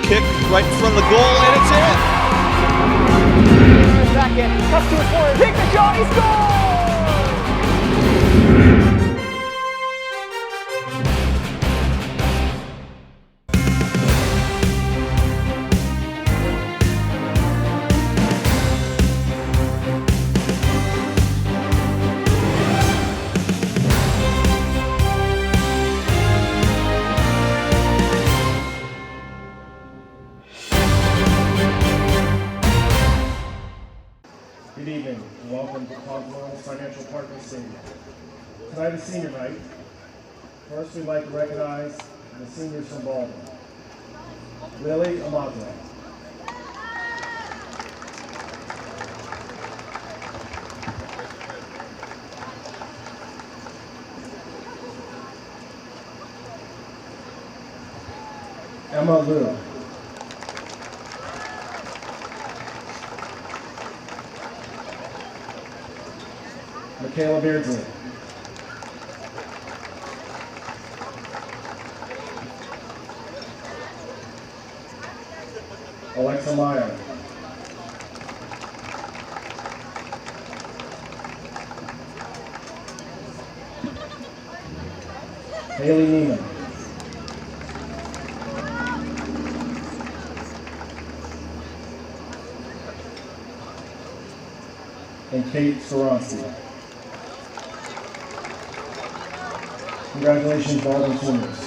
kick right in front of the goal, and it's in. Second, cuts to the corner, takes the shot, he scores! Good evening, and welcome to Baldwin's Financial Partners Stadium. Tonight is senior night. First, we'd like to recognize the seniors from Baldwin. Lily Amato. Emma Liu. Michaela Beardsley. Alexa Meyer. Haley Neiman. And Kate Soronsky. Congratulations, Baldwin seniors.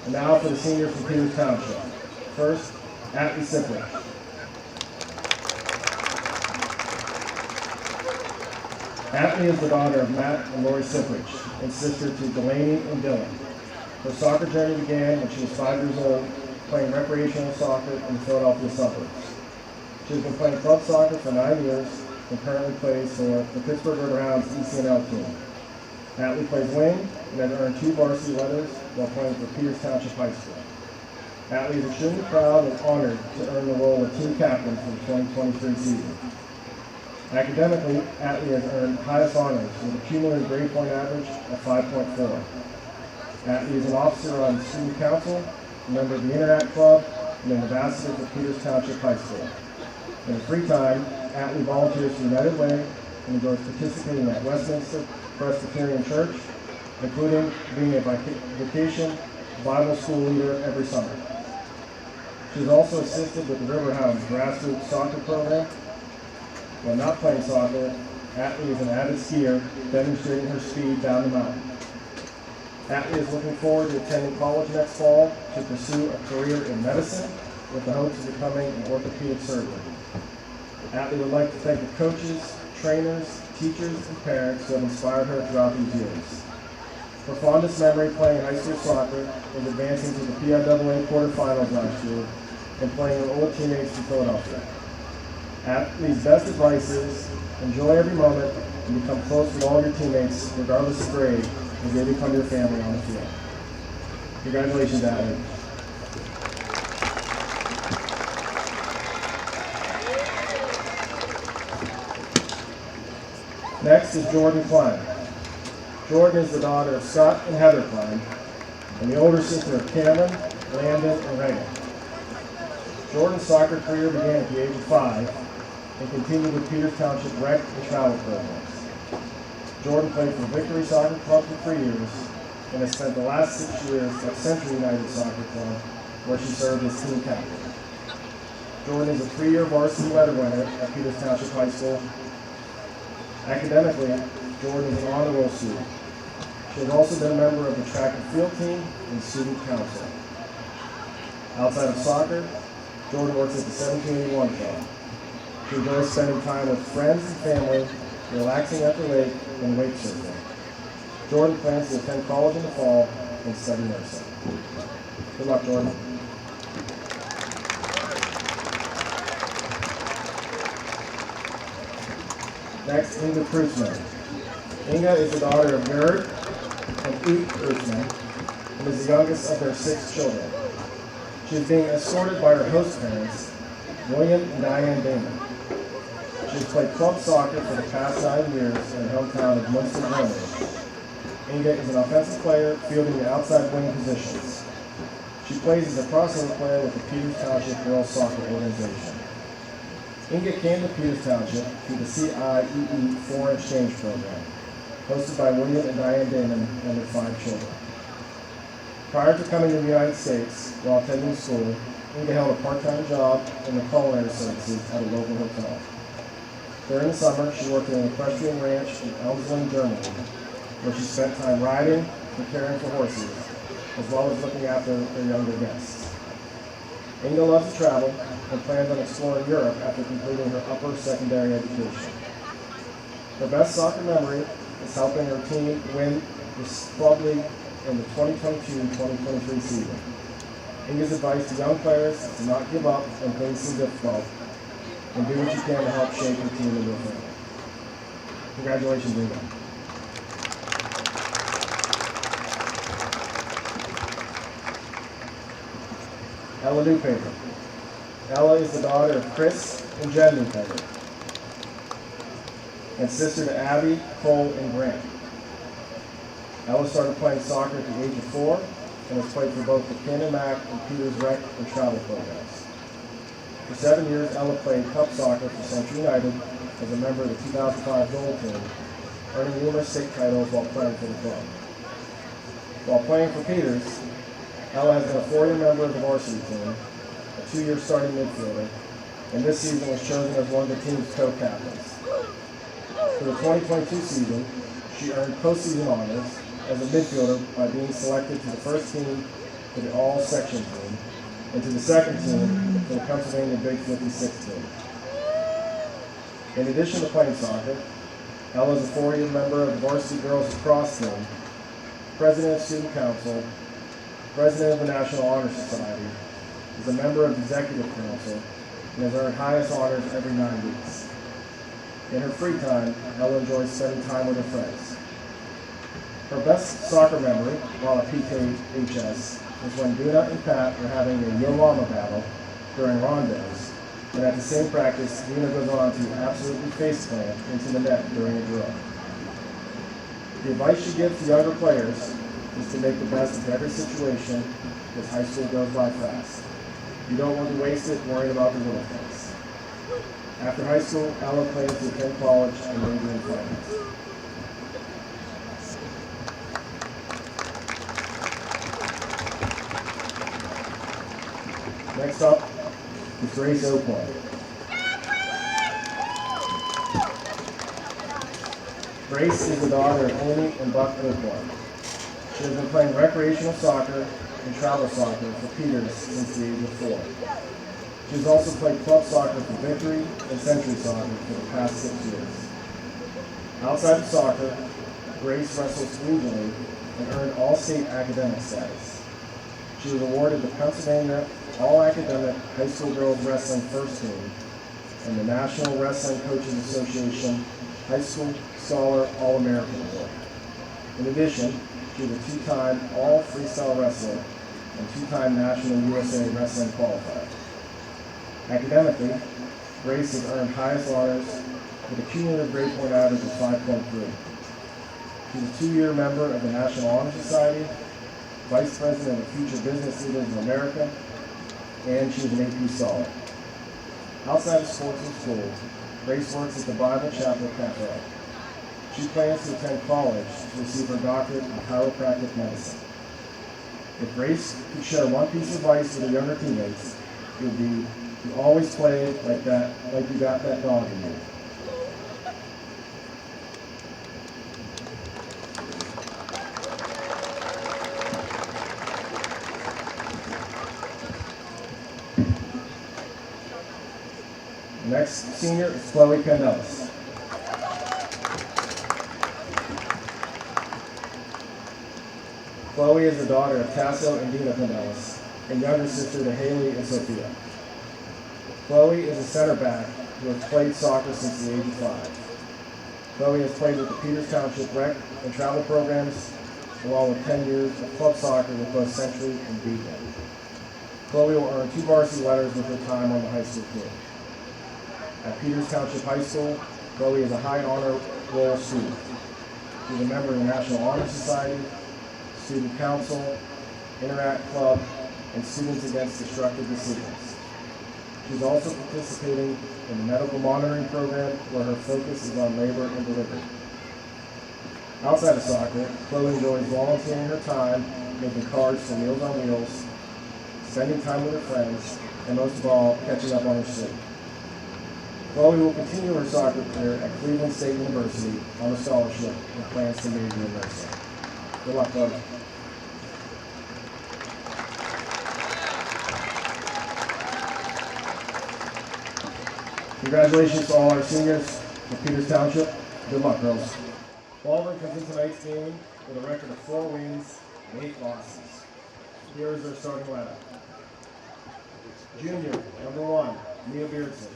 And now for the seniors from Peters Township. First, Atlee Sipley. Atlee is the daughter of Matt and Lori Sipley and sister to Delaney and Dylan. Her soccer journey began when she was 5 years old, playing recreational soccer in the Philadelphia suburbs. She has been playing club soccer for 9 years and currently plays for the Pittsburgh Riverhounds ECNL team. Atlee plays wing and has earned 2 varsity letters while playing for Peters Township High School. Atlee is extremely proud and honored to earn the role of team captain for the 2023 season. Academically, Atlee has earned highest honors with a cumulative grade point average of 5.4. Atlee is an officer on the student council, a member of the Interact Club, and an ambassador for Peters Township High School. In his free time, Atlee volunteers for United Way and enjoys participating at Westminster Presbyterian Church, including being a vacation Bible school leader every summer. She has also assisted with the Riverhounds grassroots soccer program. When not playing soccer, Atlee is an avid skier, demonstrating her speed down the mountain. Atlee is looking forward to attending college next fall to pursue a career in medicine with the hopes of becoming an orthopedic surgeon. Atlee would like to thank the coaches, trainers, teachers, and parents who have inspired her throughout these years. Her fondest memory playing high school soccer was advancing to the PIAA quarterfinals last year and playing with old teammates from Philadelphia. Atlee's best advice is enjoy every moment and become close with all your teammates, regardless of grade, as they become your family on the field. Congratulations, Atlee. Next is Jordan Klein. Jordan is the daughter of Scott and Heather Klein, and the older sister of Cameron, Landon, and Reagan. Jordan's soccer career began at the age of 5 and continued with Peters Township rec and travel programs. Jordan played for Victory Soccer Club for 3 years and has spent the last 6 years at Central United Soccer Club, where she served as team captain. Jordan is a 3-year varsity letter winner at Peters Township High School. Academically, Jordan is an honor roll student. She has also been a member of the track and field team and student council. Outside of soccer, Jordan works at the 1781 Club. She enjoys spending time with friends and family, relaxing at the lake, and wake surfing. Jordan plans to attend college in the fall and study nursing. Good luck, Jordan. Next, Inga Kreutzmann. Inga is the daughter of Gerd and Ute Kreutzmann and is the youngest of their 6 children. She is being escorted by her host parents, William and Diane Damon. She has played club soccer for the past 9 years in her hometown of Munster, Germany. Inga is an offensive player, fielding the outside wing positions. She plays as a crossover player with the Peters Township Girls Soccer Organization. Inga came to Peters Township through the CIEE Foreign Exchange Program, hosted by William and Diane Damon and their 5 children. Prior to coming to the United States while attending school, Inga held a part-time job in the culinary services at a local hotel. During the summer, she worked in an equestrian ranch in Baldwin, Germany, where she spent time riding and caring for horses, as well as looking after their younger guests. Inga loves to travel and plans on exploring Europe after completing her upper secondary education. Her best soccer memory is helping her team win the club league in the 2022-2023 season. Inga's advice to young players is to not give up when things seem difficult and do what you can to help shape your team and your family. Congratulations, Inga. Ella Newpaper. Ella is the daughter of Chris and Jen Newpaper, and sister to Abby, Cole, and Grant. Ella started playing soccer at the age of 4 and has played for both the Ken and Mac and Peters Rec and travel programs. For 7 years, Ella played cup soccer for Central United as a member of the 2005 goal team, earning numerous state titles while playing for the club. While playing for Peters, Ella has been a 4-year member of the varsity team, a 2-year starting midfielder, and this season was chosen as one of the team's co-captains. For the 2022 season, she earned postseason honors as a midfielder by being selected to the first team for the all-section team and to the second team for the Pennsylvania Big 56 team. In addition to playing soccer, Ella is a 4-year member of the varsity girls lacrosse team, president of student council, president of the National Honor Society, is a member of the executive council, and has earned highest honors every 9 weeks. In her free time, Ella enjoys spending time with her friends. Her best soccer memory while at PKHS was when Duna and Pat were having a Yo Mama battle during rondos, and at the same practice, Duna goes on to absolutely faceplant into the net during a drill. The advice she gives to younger players is to make the best of every situation because high school goes by fast. You don't want to waste it worrying about the little things. After high school, Ella plans to attend college and major in finance. Next up is Grace Oakland. Grace is the daughter of Amy and Buck Oakland. She has been playing recreational soccer and travel soccer for Peters since the age of 4. She has also played club soccer for Victory and Century Soccer for the past 6 years. Outside of soccer, Grace wrestles collegiately and earned all-state academic status. She was awarded the Pennsylvania All-Academic High School Girls Wrestling First Team and the National Wrestling Coaches Association High School Scholar All-American Award. In addition, she was a 2-time All-Freestyle Wrestler and 2-time National USA Wrestling Qualifier. Academically, Grace has earned highest honors with a cumulative grade point average of 5.3. She's a 2-year member of the National Honor Society, Vice President of Future Business Leaders of America, and she is an AP Scholar. Outside of sports and school, Grace works at the Bible Chapel Cafe. She plans to attend college to receive her doctorate in chiropractic medicine. If Grace could share one piece of advice with her younger teammates, it would be to always play like you got that dog in you. The next senior is Chloe Candelas. Chloe is the daughter of Tasso and Dina Candelas, and younger sister to Haley and Sophia. Chloe is a center back who has played soccer since the age of 5. Chloe has played with the Peters Township Rec and travel programs, along with 10 years of club soccer with both Century and Beacon. Chloe will earn 2 varsity letters with her time on the high school team. At Peters Township High School, Chloe is a high honor roll student. She's a member of the National Honor Society, Student Council, Interact Club, and Students Against Destructive Decisions. She's also participating in the medical monitoring program where her focus is on labor and delivery. Outside of soccer, Chloe enjoys volunteering her time, making cards for Meals on Wheels, spending time with her friends, and most of all, catching up on her sleep. Chloe will continue her soccer career at Cleveland State University on a scholarship and plans to major in nursing. Good luck, Chloe. Congratulations to all our seniors for Peters Township. Good luck, girls. Baldwin comes in tonight's game with a record of 4 wins and 8 losses. Here is their starting lineup. Junior, number 1, Mia Beardsley.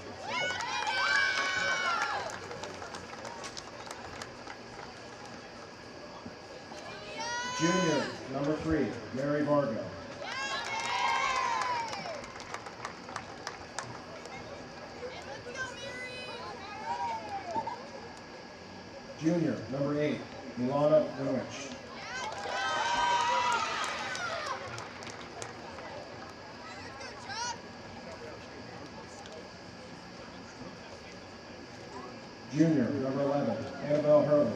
Junior, number 3, Mary Vargo. Junior, number 8, Milana Winwich. Junior, number 11, Annabelle Hurley.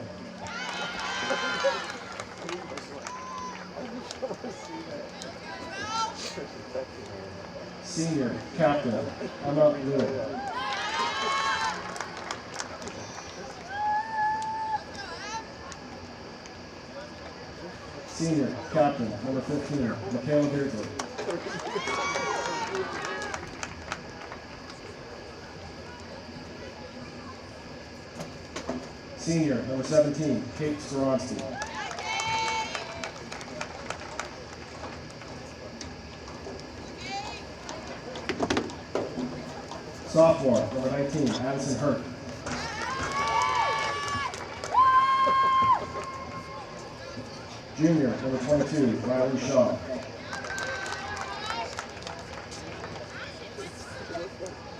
Senior, captain, Emma Lewis. Senior, captain, number 15, Michaela Beardsley. Senior, number 17, Kate Skoronsky. Sophomore, number 19, Addison Hurt. Junior, number 22, Riley Shaw.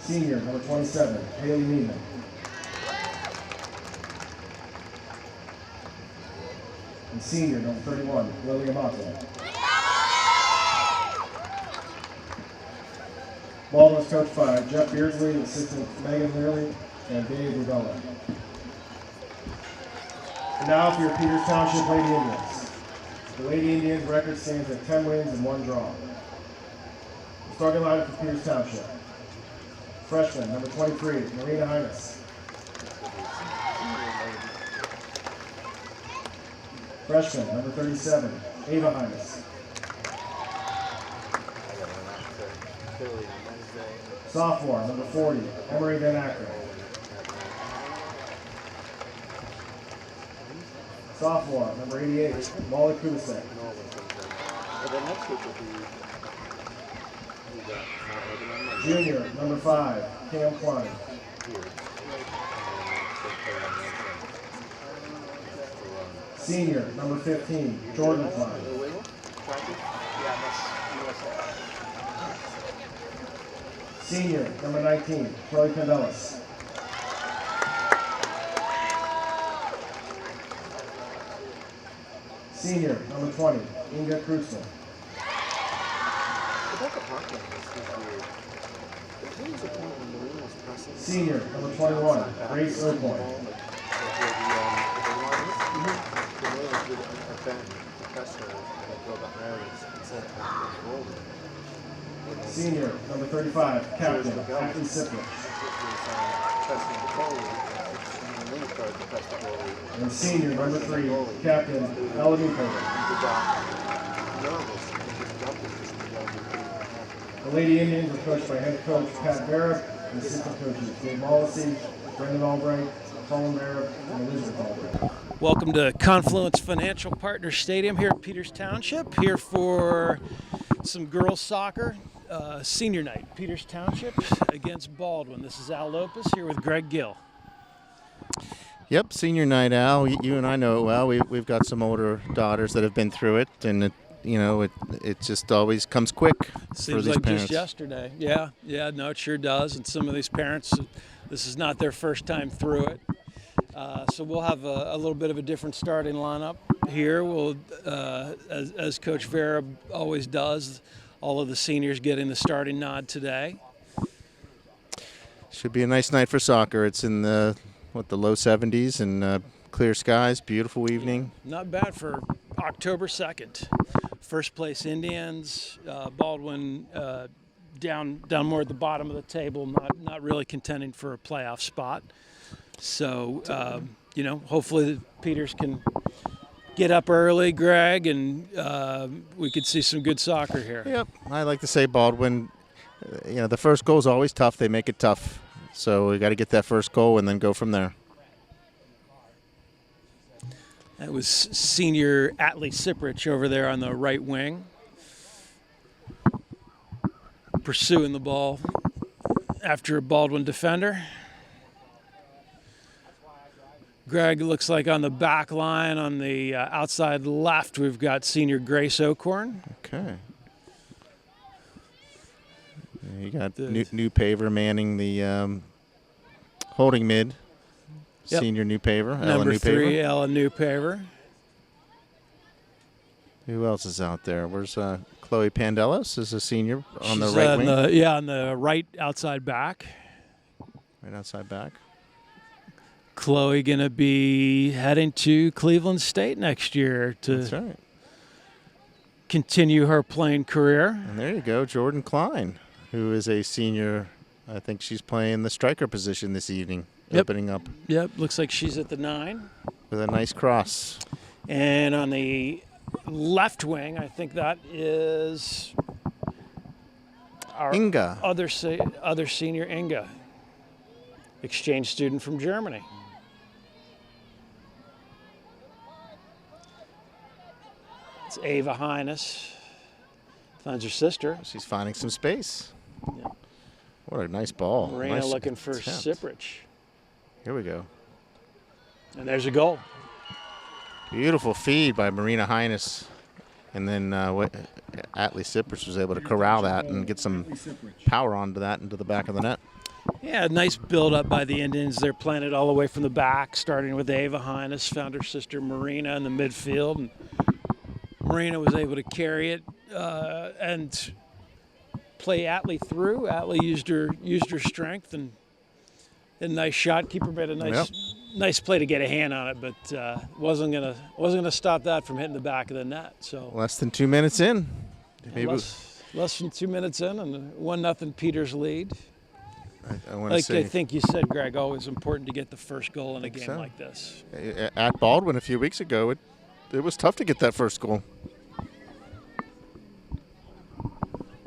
Senior, number 27, Haley Neiman. And senior, number 31, Lily Amato. Baldwin was coached by Jeff Beardsley, assistant Megan Learley, and Dave Rubella. And now for your Peters Township Lady Indians. The Lady Indians record stands at 10 wins and 1 draw. The starting lineup for Peters Township. Freshman, number 23, Marina Hines. Freshman, number 37, Ava Hines. Sophomore, number 40, Emery Van Acker. Sophomore, number 88, Molly Kudasek. Junior, number 5, Cam Klein. Senior, number 15, Jordan Klein. Senior, number 19, Chloe Candelas. Senior, number 20, Inga Kreutzmann. Senior, number 21, Grace Oakmore. Senior, number 35, Captain, Ashley Sipley. And senior, number 3, Captain, Elodie Kogan. The Lady Indians are coached by head coach Pat Barrett and assistant coaches Dave Mollesey, Brendan Albright, Colin Barrett, and Elizabeth Albright. Welcome to Confluence Financial Partners Stadium here at Peters Township, here for some girls soccer senior night. Peters Township against Baldwin. This is Al Lopez here with Greg Gill. Yep, senior night, Al. You and I know it well. We've got some older daughters that have been through it, and it just always comes quick for Seems these like parents. just yesterday. Yeah, no, it sure does. And some of these parents, this is not their first time through it. So we'll have a little bit of a different starting lineup here. We'll, as Coach Vera always does, all of the seniors getting the starting nod today. Should be a nice night for soccer. It's in the low 70s and clear skies, beautiful evening. Not bad for October 2nd. First place Indians, Baldwin down more at the bottom of the table, not really contending for a playoff spot. So, hopefully the Peters can get up early, Greg, and we could see some good soccer here. Yep, I like to say Baldwin, the first goal is always tough. They make it tough. So we got to get that first goal and then go from there. That was senior Atlee Siprich over there on the right wing, pursuing the ball after a Baldwin defender. Greg, looks like on the back line on the outside left, we've got senior Grace Ocorn. Okay. You got new Paver manning the holding mid. Yep. Senior New Paver. Number 3, Ellen New Paver. Who else is out there? Where's Chloe Pandelos is a senior on the right wing? On the right outside back. Right outside back. Chloe going to be heading to Cleveland State next year to continue her playing career. And there you go, Jordan Klein, who is a senior. I think she's playing the striker position this evening. Yep. Opening up. Yep, looks like she's at the 9. With a nice cross. And on the left wing, I think that is our Inga. other senior, Inga, exchange student from Germany. It's Ava Hines. Finds her sister. She's finding some space. Yeah. What a nice ball. Marina nice looking for attempt. Siprich. Here we go. And there's a goal. Beautiful feed by Marina Hines. And then Atlee Siprich was able to corral that and get some power onto that into the back of the net. Yeah, nice build-up by the Indians. They're playing it all the way from the back, starting with Ava Hines, found her sister Marina in the midfield. And Marina was able to carry it and play Atlee through. Atlee used her strength and a nice shot. Keeper made a nice play to get a hand on it, but wasn't gonna stop that from hitting the back of the net. So less than 2 minutes in. Maybe less than 2 minutes in, and 1-0 Peters lead. I think you said, Greg, always important to get the first goal in a game like this. At Baldwin a few weeks ago, it was tough to get that first goal.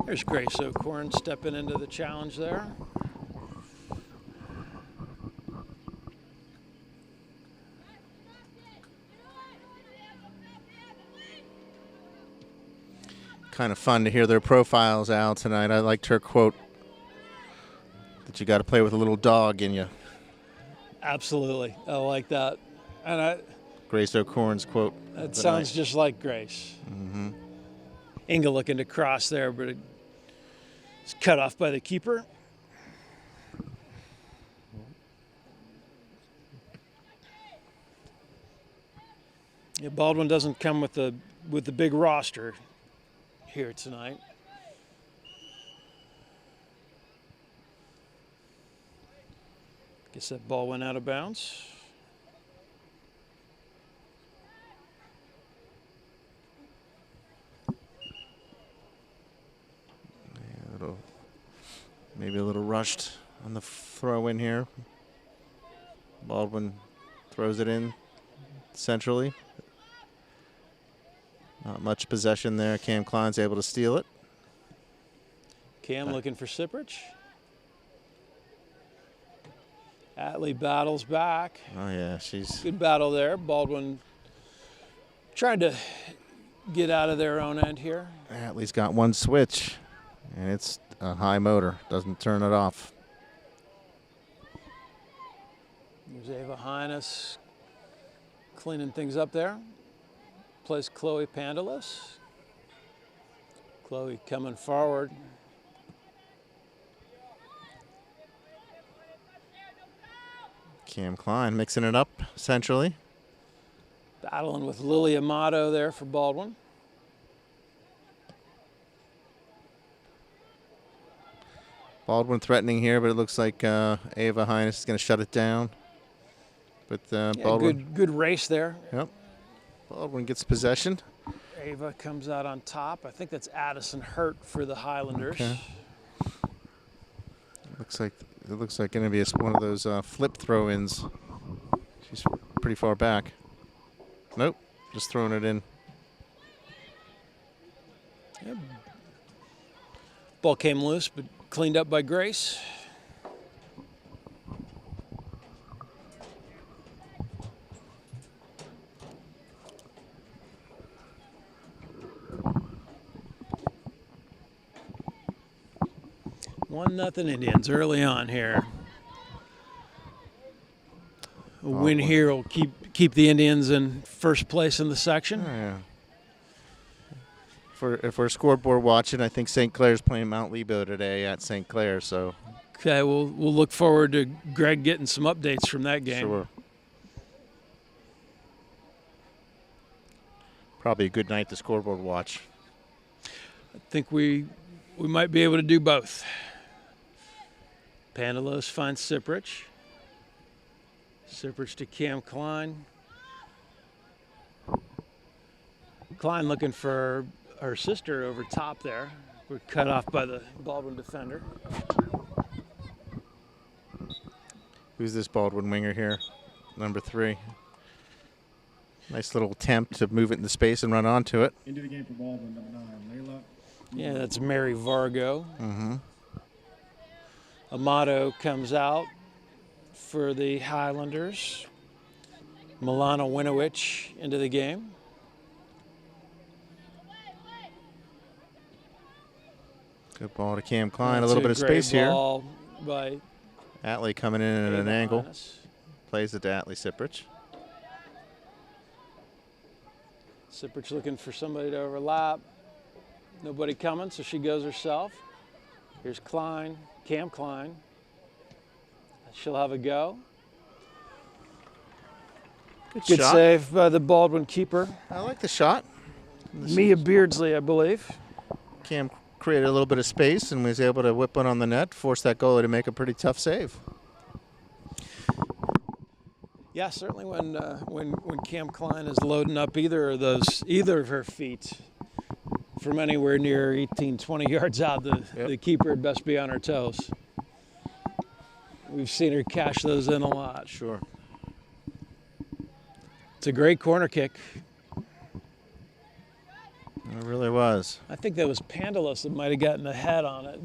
There's Grace Ocorn stepping into the challenge there. Kind of fun to hear their profiles out tonight. I liked her quote that you got to play with a little dog in you. Absolutely. I like that. And Grace Ocorn's quote. That sounds just like Grace. Mm-hmm. Inga looking to cross there, but it's cut off by the keeper. Yeah, Baldwin doesn't come with the big roster here tonight. Guess that ball went out of bounds. Maybe a little rushed on the throw in here. Baldwin throws it in centrally. Not much possession there. Cam Klein's able to steal it. Cam looking for Siprich. Atlee battles back. Oh, yeah, she's... Good battle there. Baldwin trying to get out of their own end here. Atlee's got one switch, and it's a high motor. Doesn't turn it off. There's Ava Hines cleaning things up there. Plays Chloe Pandelos. Chloe coming forward. Cam Klein mixing it up essentially. Battling with Lily Amato there for Baldwin. Baldwin threatening here, but it looks like Ava Hines is going to shut it down. But Yeah, Baldwin. good race there. Yep. Baldwin gets possession. Ava comes out on top. I think that's Addison Hurt for the Highlanders. Okay. It looks like going to be one of those flip throw-ins. She's pretty far back. Nope, just throwing it in. Yep. Ball came loose, but cleaned up by Grace. One nothing Indians early on here. A win here will keep the Indians in first place in the section. Oh, yeah. If we're scoreboard watching, I think St. Clair's playing Mount Lebo today at St. Clair. So okay, we'll look forward to Greg getting some updates from that game. Sure. Probably a good night to scoreboard watch. I think we might be able to do both. Pandalos finds Siprich. Siprich to Cam Klein. Klein looking for her sister over top there. We're cut off by the Baldwin defender. Who's this Baldwin winger here? Number 3. Nice little attempt to move it into space and run onto it. Into the game for Baldwin, number 9, Layla. Yeah, that's Mary Vargo. Mm-hmm. Amato comes out for the Highlanders. Milana Winowich into the game. Good ball to Cam Klein. A That's little bit of great space here. ball by Atlee coming in at an Ava angle. Hines. Plays it to Atlee Siprich. Siprich looking for somebody to overlap. Nobody coming, so she goes herself. Here's Klein, Cam Klein. She'll have a go. Good shot. save by the Baldwin keeper. I like the shot. Mia Beardsley, I believe. Cam created a little bit of space and was able to whip one on the net, force that goalie to make a pretty tough save. Yeah, certainly when Cam Klein is loading up either of her feet from anywhere near 18, 20 yards out, the keeper had best be on her toes. We've seen her cash those in a lot. Sure. It's a great corner kick. It really was. I think that was Pandalos that might have gotten a head on it.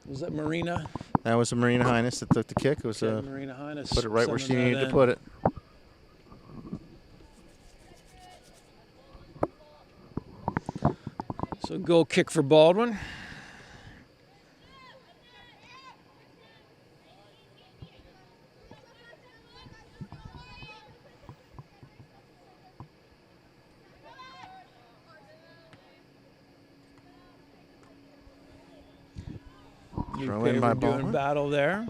Was that Marina? That was a Marina Hines that took the kick. It was Marina Hines. put it right where she sending that needed to in. put it. So goal kick for Baldwin. Throw in by doing Baldwin. battle there.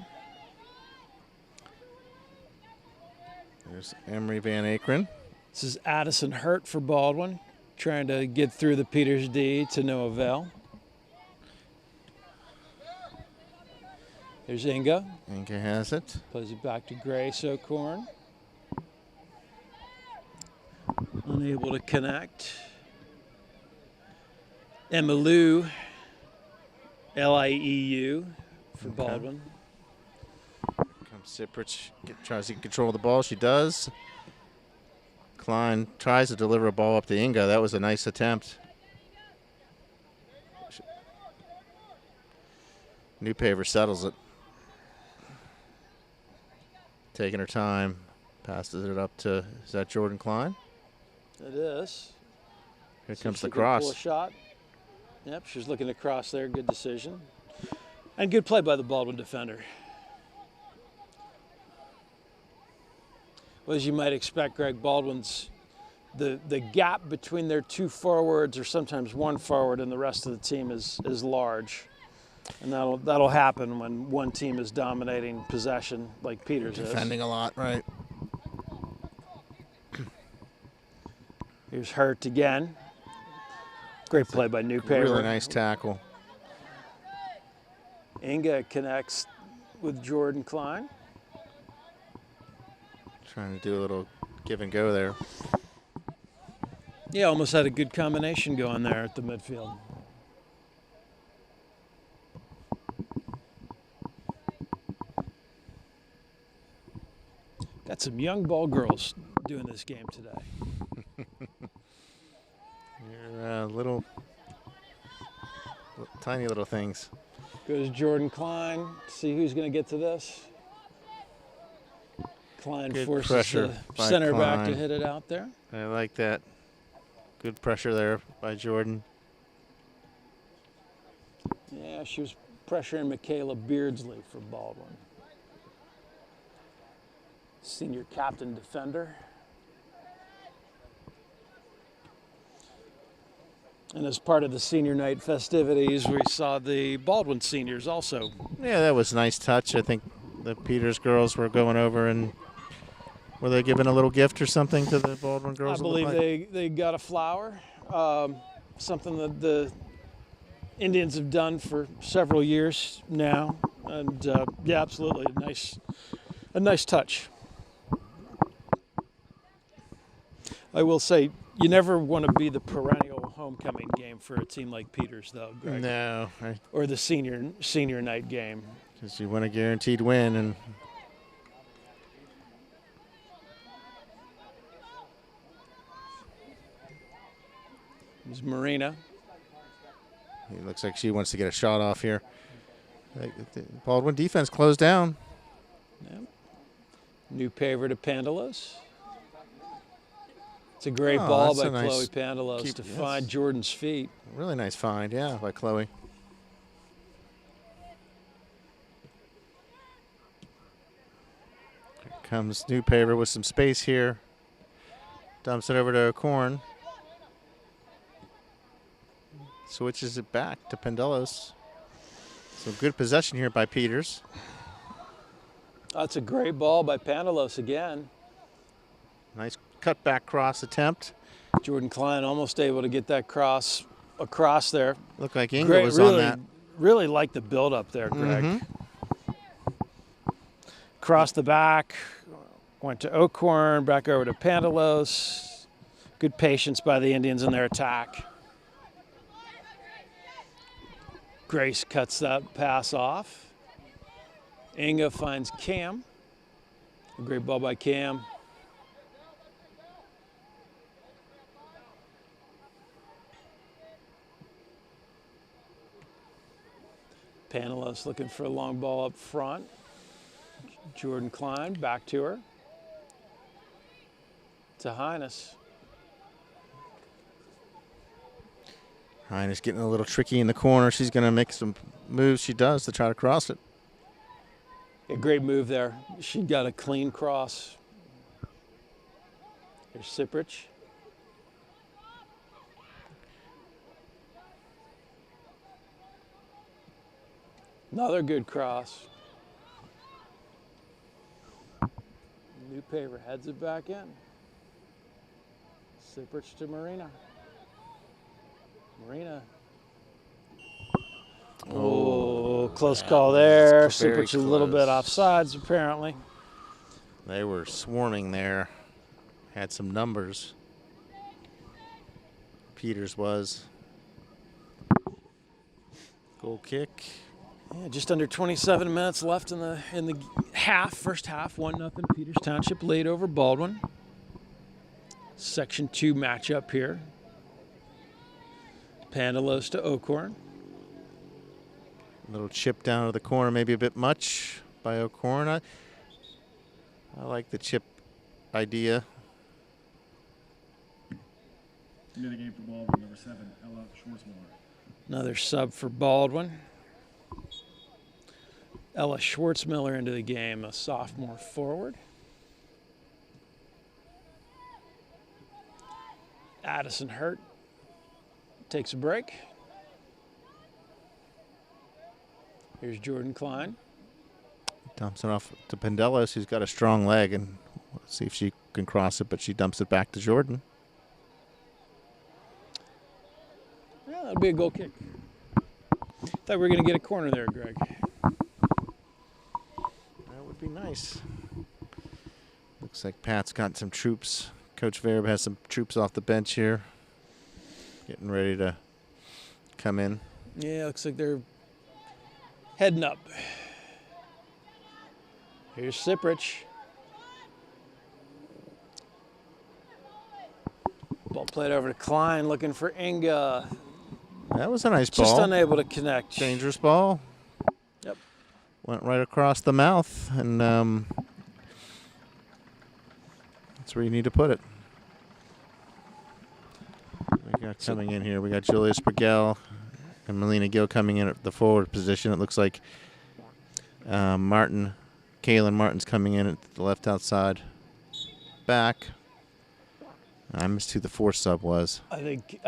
There's Emery Van Akron. This is Addison Hurt for Baldwin, trying to get through the Peters D to no avail. There's Inga. Inga has it. Plays it back to Grace O'Corn. Unable to connect. Emma Liu, Lieu for Baldwin. Comes Siprich, tries to control the ball. She does. Klein tries to deliver a ball up to Inga. That was a nice attempt. Newpaver settles it. Taking her time. Passes it up to, is that Jordan Klein? It is. Here So comes she the could pull cross. a shot. Yep, she's looking to cross there. Good decision. And good play by the Baldwin defender. Well, as you might expect, Greg, Baldwin's the gap between their two forwards, or sometimes one forward, and the rest of the team is large. And that'll happen when one team is dominating possession like Peters is. Defending a lot, right? Here's Hurt again. Great play by Newpaper. Really nice tackle. Inga connects with Jordan Klein. Trying to do a little give and go there. Yeah, almost had a good combination going there at the midfield. Got some young ball girls doing this game today. You're tiny little things. Goes Jordan Klein. See who's going to get to this. Klein Good forces pressure the by center back to Klein. hit it out there. I like that. Good pressure there by Jordan. Yeah, she was pressuring Michaela Beardsley for Baldwin. Senior captain defender. And as part of the senior night festivities, we saw the Baldwin seniors also. Yeah, that was a nice touch. I think the Peters girls were going over and were they giving a little gift or something to the Baldwin girls? I believe they got a flower, something that the Indians have done for several years now. And yeah, absolutely, a nice touch. I will say, you never want to be the perennial homecoming game for a team like Peters, though, Greg. No, Or the senior night game. because you want a guaranteed win. And There's Marina. it looks like she wants to get a shot off here. The Baldwin defense closed down. Yep. Newpaper to Pandalos. It's a great ball that's by a nice Chloe Pandalos keep- to yes. find Jordan's feet. Really nice find, yeah, by Chloe. Here comes Newpaper with some space here. Dumps it over to O'Corn. Switches it back to Pendelos. Some good possession here by Peters. That's a great ball by Pandalos again. Nice cutback cross attempt. Jordan Klein almost able to get that cross across there. Looked like Inga Great, was really, on that. really like the build up there, Greg. Cross the back, went to O'Corn, back over to Pandalos. Good patience by the Indians in their attack. Grace cuts that pass off. Inga finds Cam. A great ball by Cam. Pandalos looking for a long ball up front. Jordan Klein back to her. To Highness. Hines getting a little tricky in the corner. She's going to make some moves. She does to try to cross it. A great move there. She got a clean cross. Here's Siprich. Another good cross. Newpaper heads it back in. Siprich to Marina. Marina. Oh, close call there. That's very Siprich a little bit close. offsides, apparently. They were swarming there. Had some numbers. Peters was. Goal kick. Yeah, just under 27 minutes left in the half, first half. 1-0 Peters Township lead over Baldwin. Section 2 matchup here. Pandalos to O'Corn. Little chip down to the corner, maybe a bit much by O'Corn. I like the chip idea. Into the game for Baldwin, number 7, Ella Schwartzmiller. Another sub for Baldwin. Ella Schwartzmiller into the game, a sophomore forward. Addison Hurt takes a break. Here's Jordan Klein. Dumps it off to Pendelis, who's got a strong leg, and we'll see if she can cross it, but she dumps it back to Jordan. Yeah, that'll be a goal kick. Thought we were going to get a corner there, Greg. That would be nice. Looks like Pat's got some troops. Coach Verb has some troops off the bench here, getting ready to come in. Yeah, looks like they're heading up. Here's Siprich. Ball played over to Klein, looking for Inga. That was a nice ball. Just unable to connect. Dangerous ball. Yep. Went right across the mouth, and that's where you need to put it. We got coming in here. We got Julia Sprigel and Melina Gill coming in at the forward position. It looks like Kaylin Martin's coming in at the left outside back. I missed who the fourth sub was. I think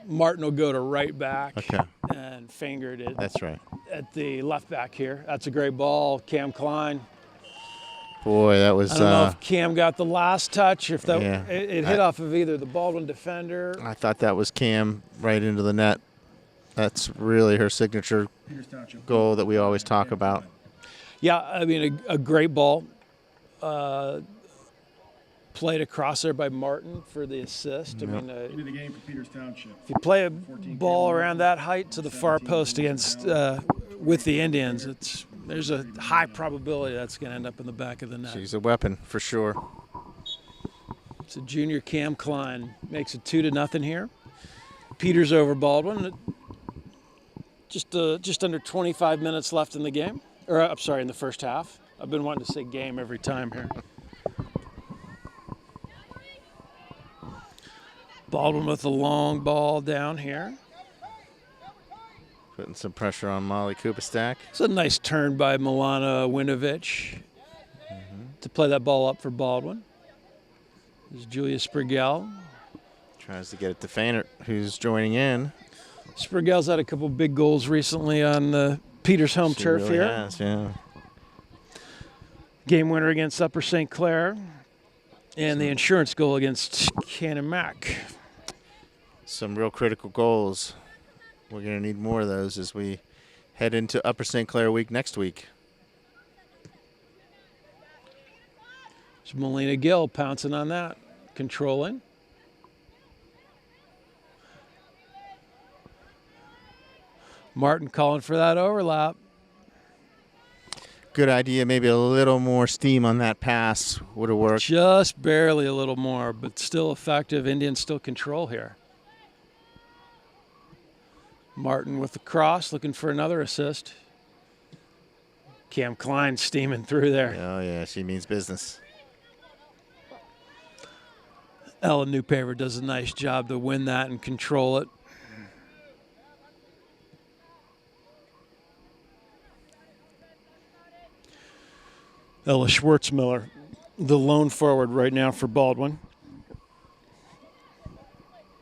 Martin will go to right back. Okay. And fingered it. That's right. At the left back here. That's a great ball. Cam Klein. Boy, that was. I don't know if Cam got the last touch, if that Yeah. it hit off of either the Baldwin defender. I thought that was Cam right into the net. That's really her signature goal that we always talk about. Yeah, I mean, a great ball. Played across there by Martin for the assist. I mean, Into the game for Peters Township. if you play a ball around that height to the far post against with the Indians, there's a high probability that's going to end up in the back of the net. She's a weapon for sure. So junior Cam Klein makes it 2-0 here. Peters over Baldwin. Just under 25 minutes left in the game. Or I'm sorry, in the first half. I've been wanting to say game every time here. Baldwin with the long ball down here. Putting some pressure on Molly Kupastak. It's a nice turn by Milana Winovich to play that ball up for Baldwin. There's Julia Sprigel. Tries to get it to Fainert, who's joining in. Sprigel's had a couple big goals recently on the Peters home She turf really here. has, yeah. Game winner against Upper St. Clair. And the insurance goal against Canon-Mac. Some real critical goals. We're going to need more of those as we head into Upper St. Clair week next week. It's Melina Gill pouncing on that, controlling. Martin calling for that overlap. Good idea. Maybe a little more steam on that pass would have worked. Just barely a little more, but still effective. Indians still control here. Martin with the cross, looking for another assist. Cam Klein steaming through there. Oh, yeah, she means business. Ellen Newpaver does a nice job to win that and control it. Ella Schwartzmiller, the lone forward right now for Baldwin.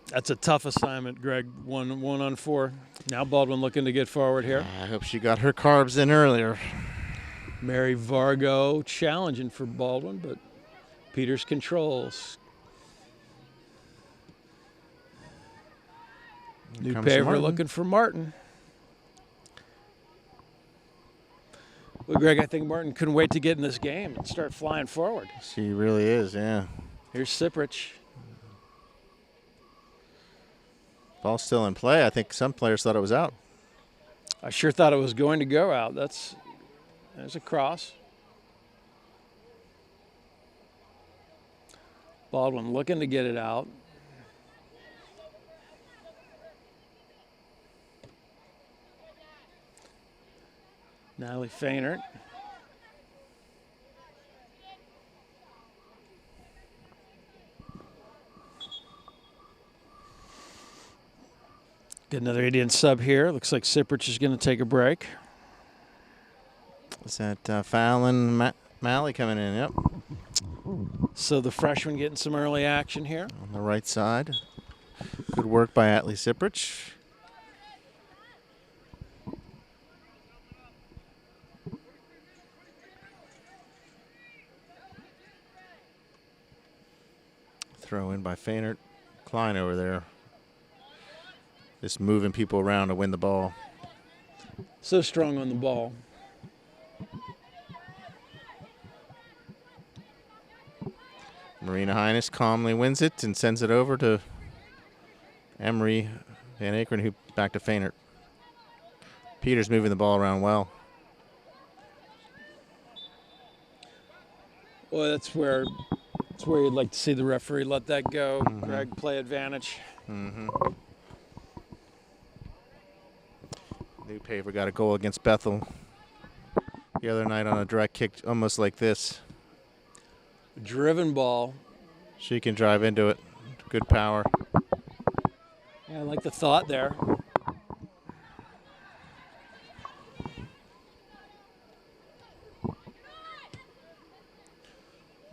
That's a tough assignment, Greg. One on four. Now Baldwin looking to get forward here. I hope she got her carbs in earlier. Mary Vargo challenging for Baldwin, but Peters controls. Newpaver looking for Martin. Well, Greg, I think Martin couldn't wait to get in this game and start flying forward. She really is, yeah. Here's Siprich. Ball's still in play. I think some players thought it was out. I sure thought it was going to go out. There's a cross. Baldwin looking to get it out. Natalie Fainert. Get another Indian sub here. Looks like Siprich is going to take a break. Is that Fallon Malley coming in? Yep. So the freshman getting some early action here. On the right side. Good work by Atlee Siprich. Throw in by Fainert. Klein over there. Just moving people around to win the ball. So strong on the ball. Marina Highness calmly wins it and sends it over to Emery Van Akeren, who back to Fainert. Peters moving the ball around well. Well, that's where you'd like to see the referee let that go. Greg play advantage. New Paver got a goal against Bethel the other night on a direct kick, almost like this. Driven ball. She can drive into it. Good power. Yeah, I like the thought there.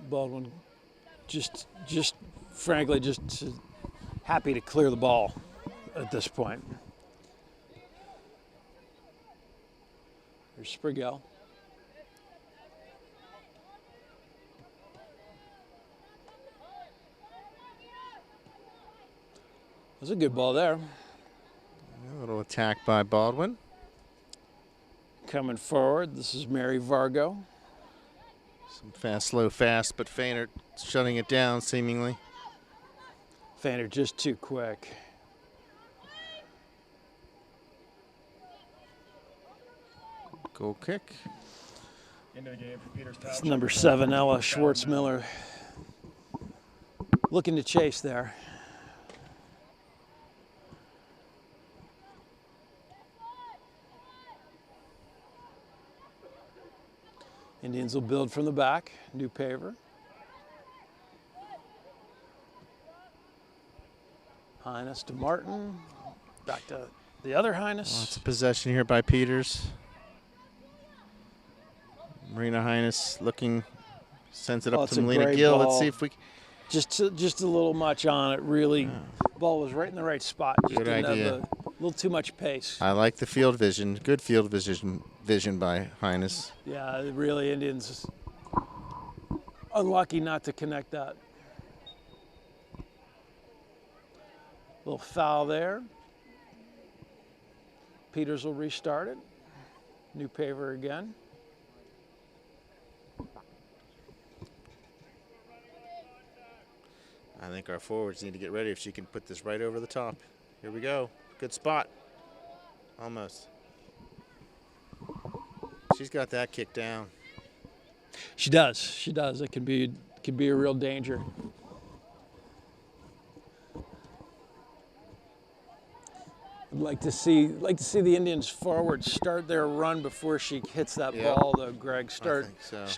Baldwin just frankly just happy to clear the ball at this point. There's Sprigel. That's a good ball there. A little attack by Baldwin. Coming forward, this is Mary Vargo. Some fast, slow, fast, but Fainert shutting it down seemingly. Fainter just too quick. Goal kick. Into the game for Peters It's Township. number 7, Ella Schwartzmiller. Looking to chase there. Indians will build from the back. New Paver. Highness to Martin. Back to the other Highness. Lots of possession here by Peters. Marina Highness looking, sends it up it's to a Melina great Gill. ball. Let's see if we. Just a little much on it. Really, ball was right in the right spot. Just Good didn't idea. have a little too much pace. I like the field vision. Good field vision by Highness. Yeah, really, Indians unlucky not to connect that. Little foul there. Peters will restart it. New Paver again. I think our forwards need to get ready if she can put this right over the top. Here we go. Good spot. Almost. She's got that kick down. She does. She does. It can be a real danger. I'd like to see the Indians forward start their run before she hits that Yep. ball, though. Greg, start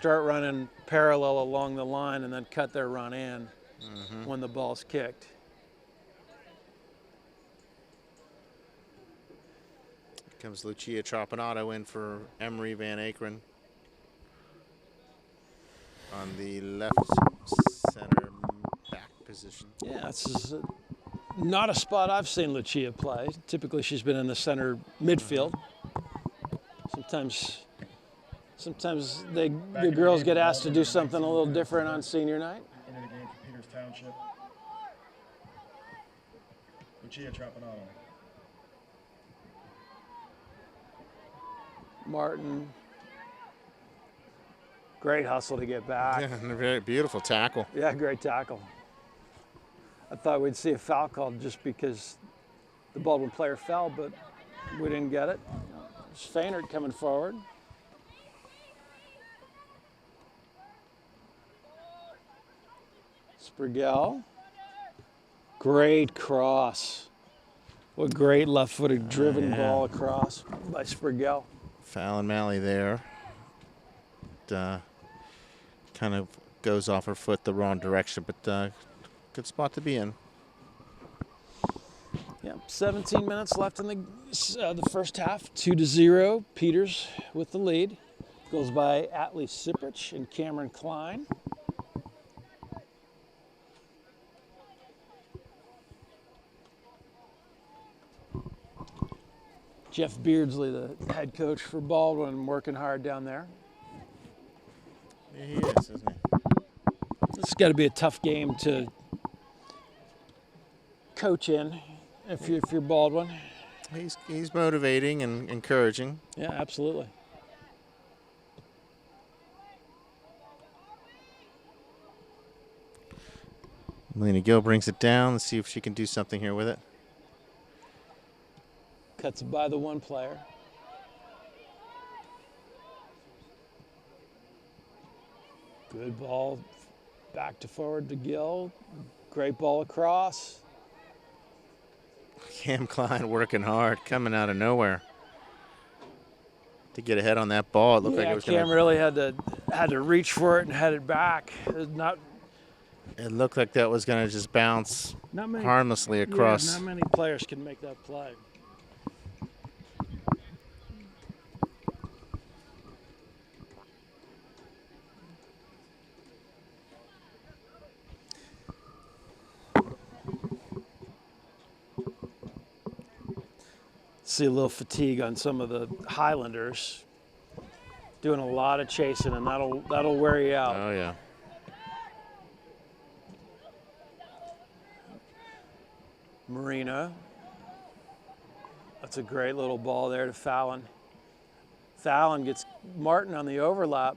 running parallel along the line and then cut their run in when the ball's kicked. Here comes Lucia Tropinato in for Emery Van Akeren on the left center back position. Yeah, this is not a spot I've seen Lucia play. Typically, she's been in the center midfield. Sometimes the girls get asked to do something a little different on senior night. Into the game for Peters Township. Lucia Tropinato. Martin, great hustle to get back. Yeah, and a very beautiful tackle. Yeah, great tackle. I thought we'd see a foul called just because the Baldwin player fell, but we didn't get it. It's Fainert coming forward. Sprigel. Great cross. What great left-footed driven ball across by Sprigel. Fallon Malley there. Kind of goes off her foot the wrong direction, but good spot to be in. Yep, 17 minutes left in the first half. 2-0. Peters with the lead. Goes by Atlee Siprich and Cameron Klein. Jeff Beardsley, the head coach for Baldwin, working hard down there. Yeah, he is, isn't he? This has got to be a tough game to coach in if you're Baldwin. He's motivating and encouraging. Yeah, absolutely. Melina Gill brings it down. Let's see if she can do something here with it. Cuts it by the one player. Good ball, back to forward to Gill. Great ball across. Cam Klein working hard, coming out of nowhere to get ahead on that ball. It looked like it was Cam really had to reach for it and head it back. It looked like that was going to just bounce harmlessly across. Yeah, not many players can make that play. See a little fatigue on some of the Highlanders. Doing a lot of chasing, and that'll wear you out. Oh yeah. Marina. That's a great little ball there to Fallon. Fallon gets Martin on the overlap.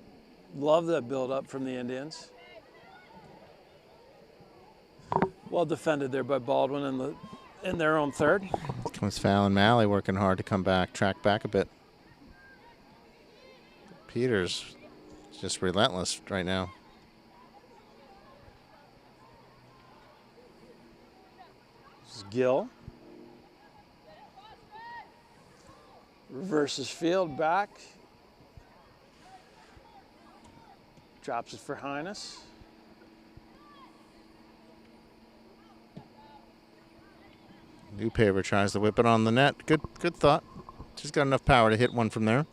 Love that build up from the Indians. Well defended there by Baldwin in their own third. Comes Fallon. Malley working hard to come back, track back a bit. Peters just relentless right now. This is Gill. Reverses field back. Drops it for Highness. Newpaver tries to whip it on the net. Good thought. She's got enough power to hit one from there.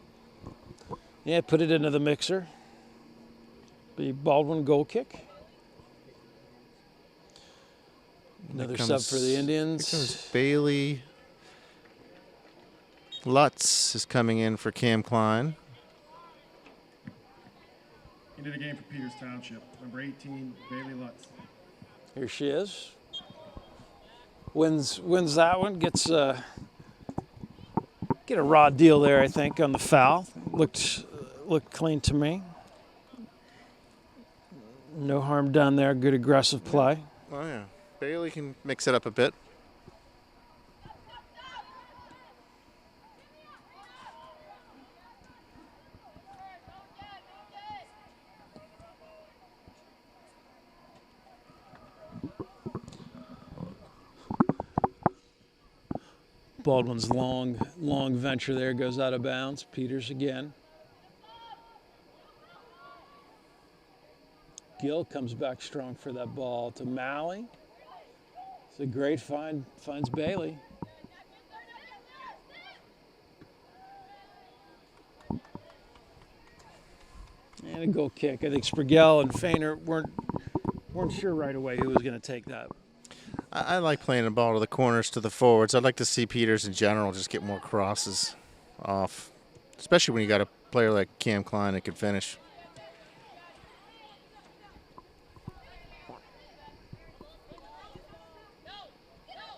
Yeah, put it into the mixer. Be Baldwin goal kick. Another sub for the Indians. Here comes Bailey. Lutz is coming in for Cam Klein. Into the game for Peters Township, number 18, Bailey Lutz. Here she is. Wins that one. Gets get a raw deal there, I think, on the foul. Looked clean to me. No harm done there. Good aggressive play. Oh yeah, Bailey can mix it up a bit. Baldwin's long venture there goes out of bounds. Peters again. Gill comes back strong for that ball to Malley. It's a great find, finds Bailey. And a goal kick. I think Sprigel and Feiner weren't sure right away who was going to take that. I like playing the ball to the corners, to the forwards. I'd like to see Peters in general just get more crosses off, especially when you got a player like Cam Klein that could finish.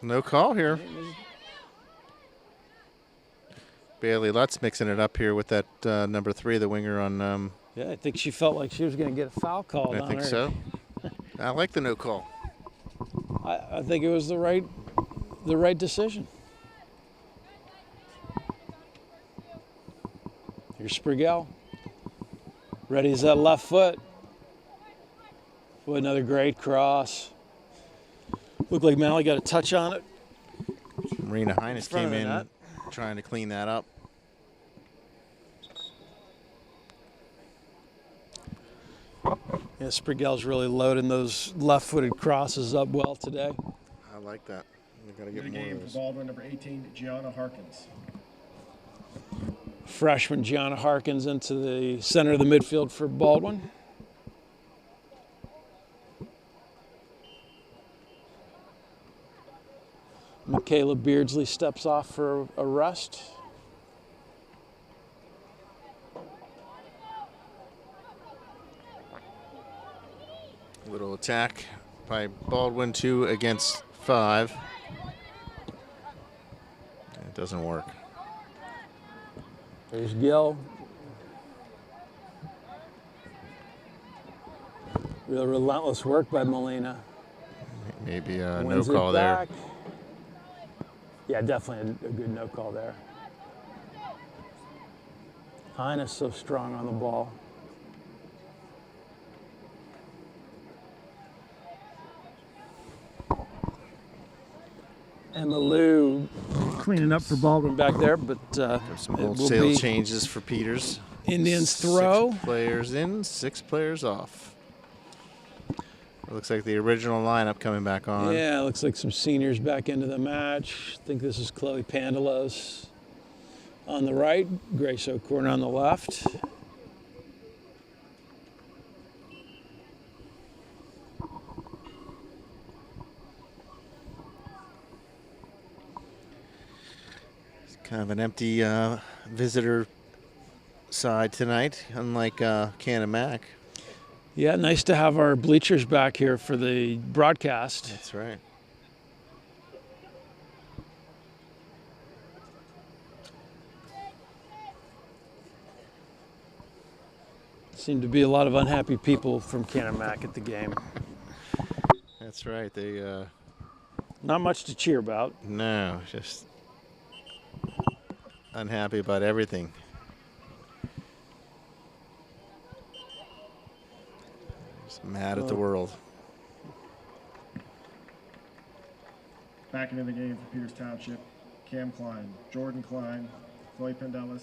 No call here. Bailey Lutz mixing it up here with that number 3, the winger on. Yeah, I think she felt like she was going to get a foul called on her. I think so. I like the no call. I think it was the right decision. Here's Sprigel. Ready as that left foot. Boy, another great cross. Looked like Malley got a touch on it. Marina Highness came in trying to clean that up. Yeah, Sprigel's really loading those left-footed crosses up well today. I like that. We've got to get Into the more game of for those. Baldwin, number 18, Gianna Harkins. Freshman Gianna Harkins into the center of the midfield for Baldwin. Michaela Beardsley steps off for a rest. Little attack by Baldwin, 2 against 5. doesn't work. There's Gill. Real relentless work by Molina. Maybe a no Wins it call there. back. Yeah, definitely a good no call there. Hines so strong on the ball. And Malou cleaning up for Baldwin back there, but Some it will wholesale be changes for Peters. Indians throw. 6 players in, 6 players off. It looks like the original lineup coming back on. Yeah, looks like some seniors back into the match. I think this is Chloe Pandalos on the right, Grace O'Corn on the left. Kind of an empty visitor side tonight, unlike Mac. Yeah, nice to have our bleachers back here for the broadcast. That's right. Seemed to be a lot of unhappy people from Mac at the game. That's right. They Not much to cheer about. no, just unhappy about everything. Just mad at the world. Back into the game for Peters Township, Cam Klein, Jordan Klein, Chloe Pendelis,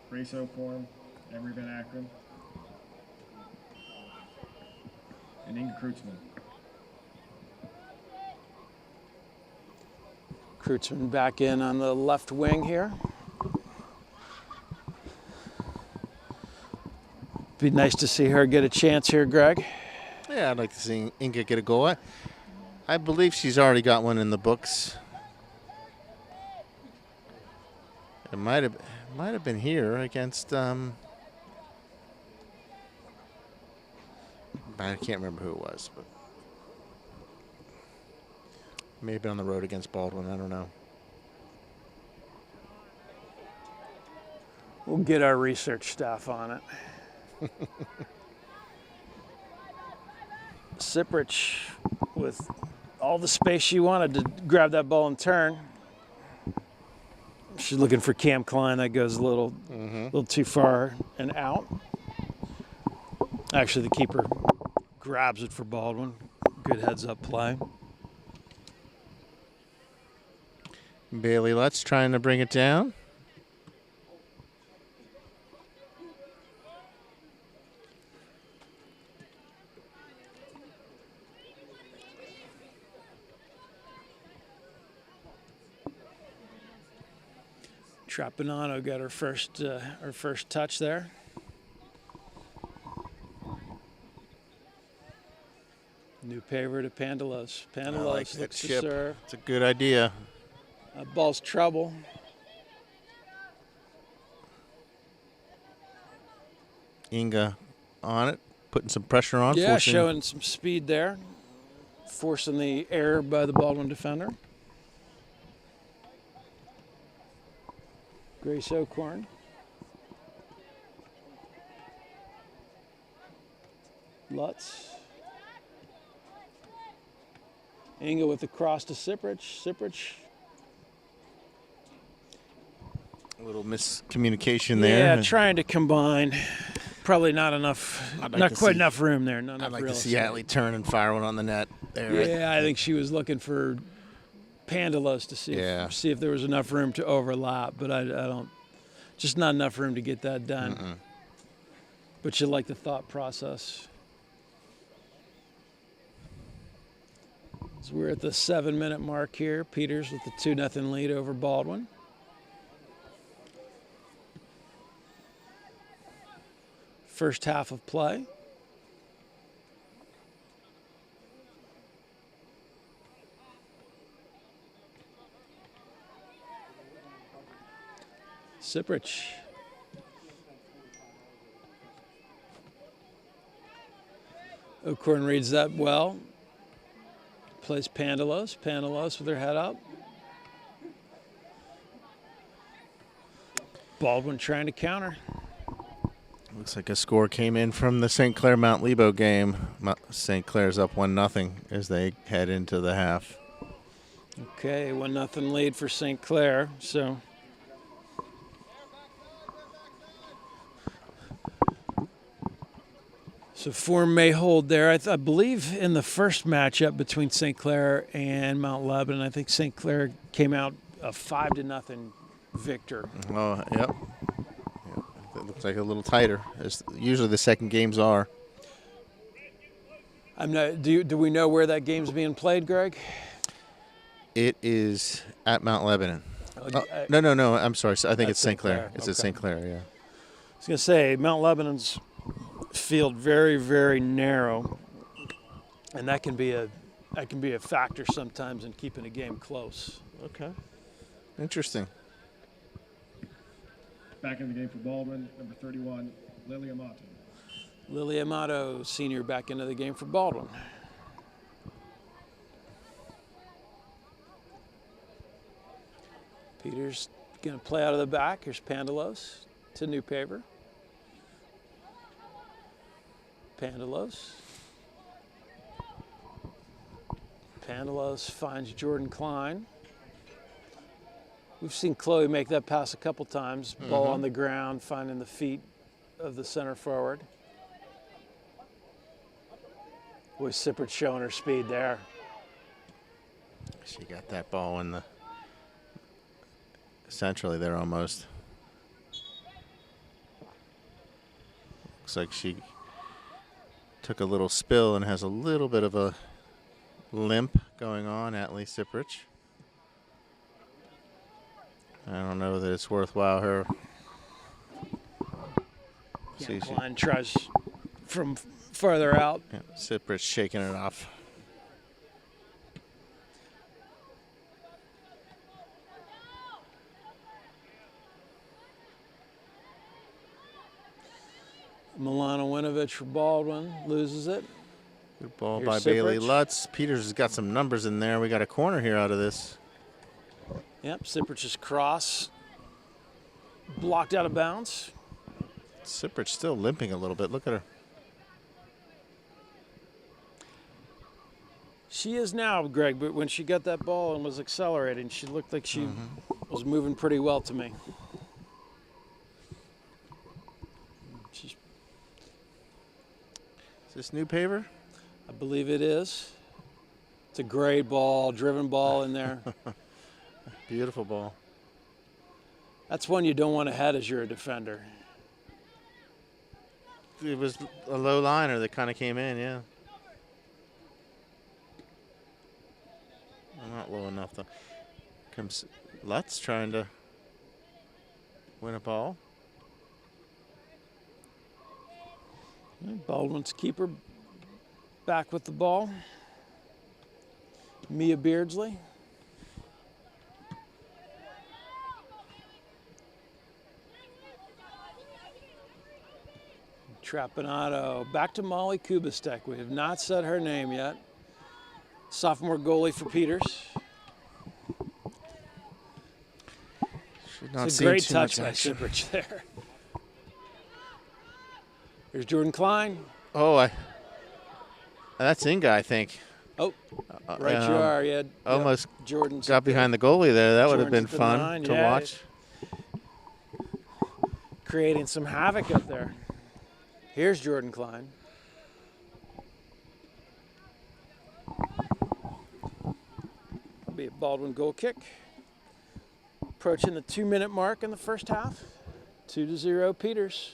Grace O'Corn, Emery Van Akron, and Inga Kreutzmann. Kreutzmann back in on the left wing here. Be nice to see her get a chance here, Greg. Yeah, I'd like to see Inga get a goal. I believe she's already got one in the books. It might have been here against I can't remember who it was, but maybe on the road against Baldwin. I don't know. We'll get our research staff on it. Siprich with all the space she wanted to grab that ball and turn. She's looking for Cam Klein. That goes a little too far and out. Actually, the keeper grabs it for Baldwin. Good heads-up play. Bailey Lutz trying to bring it down. Trapanano got her first touch there. New paver to Pandalos. Pandalos looks to serve. It's a good idea. Ball's trouble. Inga on it, putting some pressure on. Yeah, showing some speed there. Forcing the error by the Baldwin defender. Grace O'Corn. Lutz. Inga with the cross to Siprich. Siprich. A little miscommunication there. Yeah, trying to combine. Probably not enough, not quite enough room there. Not enough I'd like real to see estate. Atlee turn and fire one on the net there. Yeah, I think she was looking for Pandalos to see if there was enough room to overlap, but I don't. Just not enough room to get that done. But you like the thought process. So we're at the 7-minute mark here. Peters with the 2-0 lead over Baldwin. First half of play. Siprich. O'Corn reads that well. Plays Pandalos. Pandalos with her head up. Baldwin trying to counter. Looks like a score came in from the St. Clair Mount Lebo game. St. Clair's up 1-0 as they head into the half. Okay, 1-0 lead for St. Clair. So form may hold there. I believe in the first matchup between St. Clair and Mount Lebanon, I think St. Clair came out a 5-0 victor. Oh, yep. It looks like a little tighter, as usually the second games are. Do we know where that game's being played, Greg? It is at Mount Lebanon. Oh, No. I'm sorry. I think At it's St. Clair. Clair, It's okay. at St. Clair, yeah. I was going to say, Mount Lebanon's field very, very narrow, and that can be a factor sometimes in keeping a game close. Okay. Interesting. Back in the game for Baldwin, number 31, Lily Amato. Lily Amato, senior, back into the game for Baldwin. Peters going to play out of the back. Here's Pandalos to New Paver. Pandalos. Pandalos finds Jordan Klein. We've seen Chloe make that pass a couple times. Ball on the ground, finding the feet of the center forward. Boy, Sippert's showing her speed there. She got that ball in the centrally there almost. Looks like she took a little spill and has a little bit of a limp going on, Atlee Siprich. I don't know that it's worthwhile her. Yeah, Klein tries from farther out. Yeah, Siprich shaking it off. Milana Winovich for Baldwin, loses it. Good ball Here's by Bailey Siprich. Lutz. Peters has got some numbers in there. We got a corner here out of this. Yep, Siprich's cross blocked out of bounds. Siprich still limping a little bit. Look at her. She is now, Greg, but when she got that ball and was accelerating, she looked like she was moving pretty well to me. Is this New Paver? I believe it is. It's a great ball, driven ball in there. Beautiful ball. That's one you don't want to head as you're a defender. It was a low liner that kind of came in, yeah. Not low enough, though. Comes Lutz trying to win a ball. Baldwin's keeper back with the ball. Mia Beardsley. Trapanado. Back to Molly Kubistek. We have not said her name yet. Sophomore goalie for Peters. Should not It's a see great too touch much by action. Siprich there. Here's Jordan Klein. Oh, that's Inga, I think. Oh, right you are. Yeah, Almost Jordan's got behind the goalie there. That would have been Jordan's at the fun line, to yeah. watch. Creating some havoc up there. Here's Jordan Klein. Be a Baldwin goal kick. Approaching the 2-minute mark in the first half. 2-0 Peters.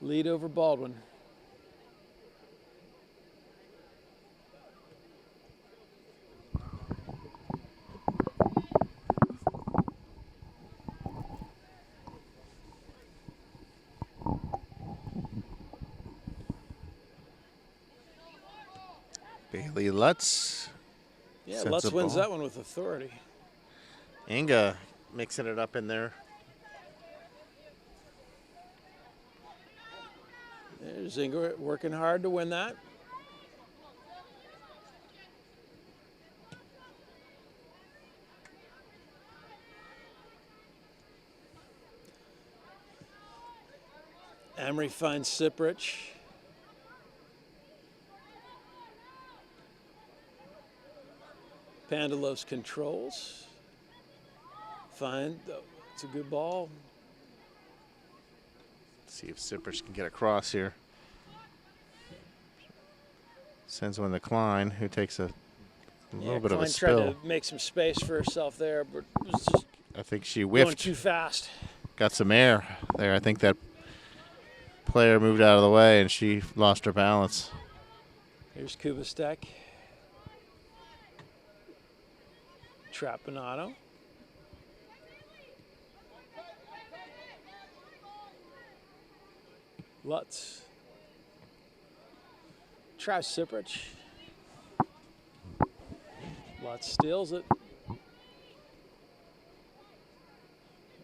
Lead over Baldwin. Bailey Lutz. Yeah, Sends Lutz a wins ball. that one with authority. Inga mixing it up in there. There's Inga working hard to win that. Emery finds Siprich. Pandalos controls. Fine. It's a good ball. See if Siprich can get across here. Sends one to Klein, who takes a little bit of a Klein spill. tried to make some space for herself there, but it was just I think she going whiffed. too fast. Got some air there. I think that player moved out of the way and she lost her balance. Here's Kubastek. Trapanado. Lutz. Tries Siprich. Lutz steals it.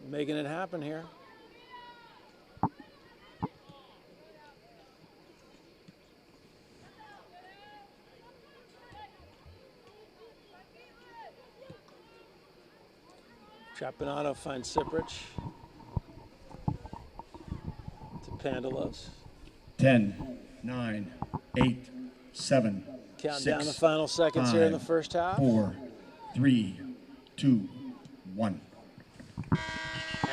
Making it happen here. Trapanado finds Siprich. To Pandalos. 10, 9, 8, 7, Count 6, down the final seconds here in the 5, first half. 4, 3, 2, 1.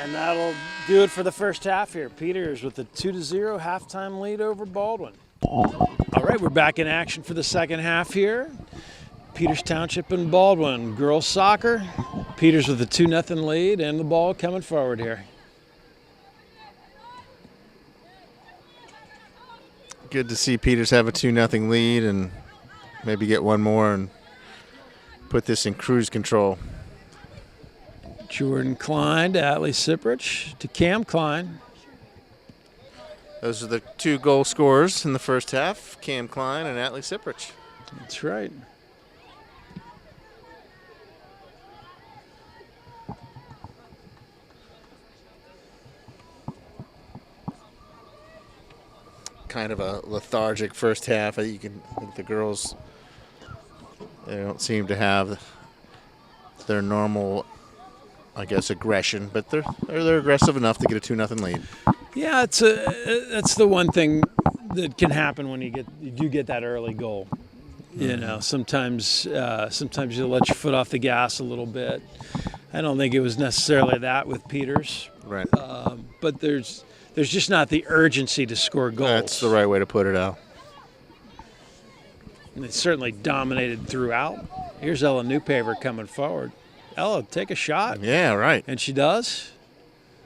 And that'll do it for the first half here. Peters with a 2-0 halftime lead over Baldwin. All right, we're back in action for the second half here. Peters Township and Baldwin. Girls soccer. Peters with a 2-0 lead and the ball coming forward here. Good to see Peters have a 2-0 lead and maybe get one more and put this in cruise control. Jordan Klein to Atlee Siprich to Cam Klein. Those are the two goal scorers in the first half, Cam Klein and Atlee Siprich. That's right. Kind of a lethargic first half. I think the girls, they don't seem to have their normal, I guess, aggression, but they're aggressive enough to get a 2-0 lead. Yeah, that's the one thing that can happen when you do get that early goal. You know, sometimes you let your foot off the gas a little bit. I don't think it was necessarily that with Peters, Right. but there's just not the urgency to score goals. That's the right way to put it, Al. And they certainly dominated throughout. Here's Ella Newpaver coming forward. Ella, take a shot. Yeah, right. And she does.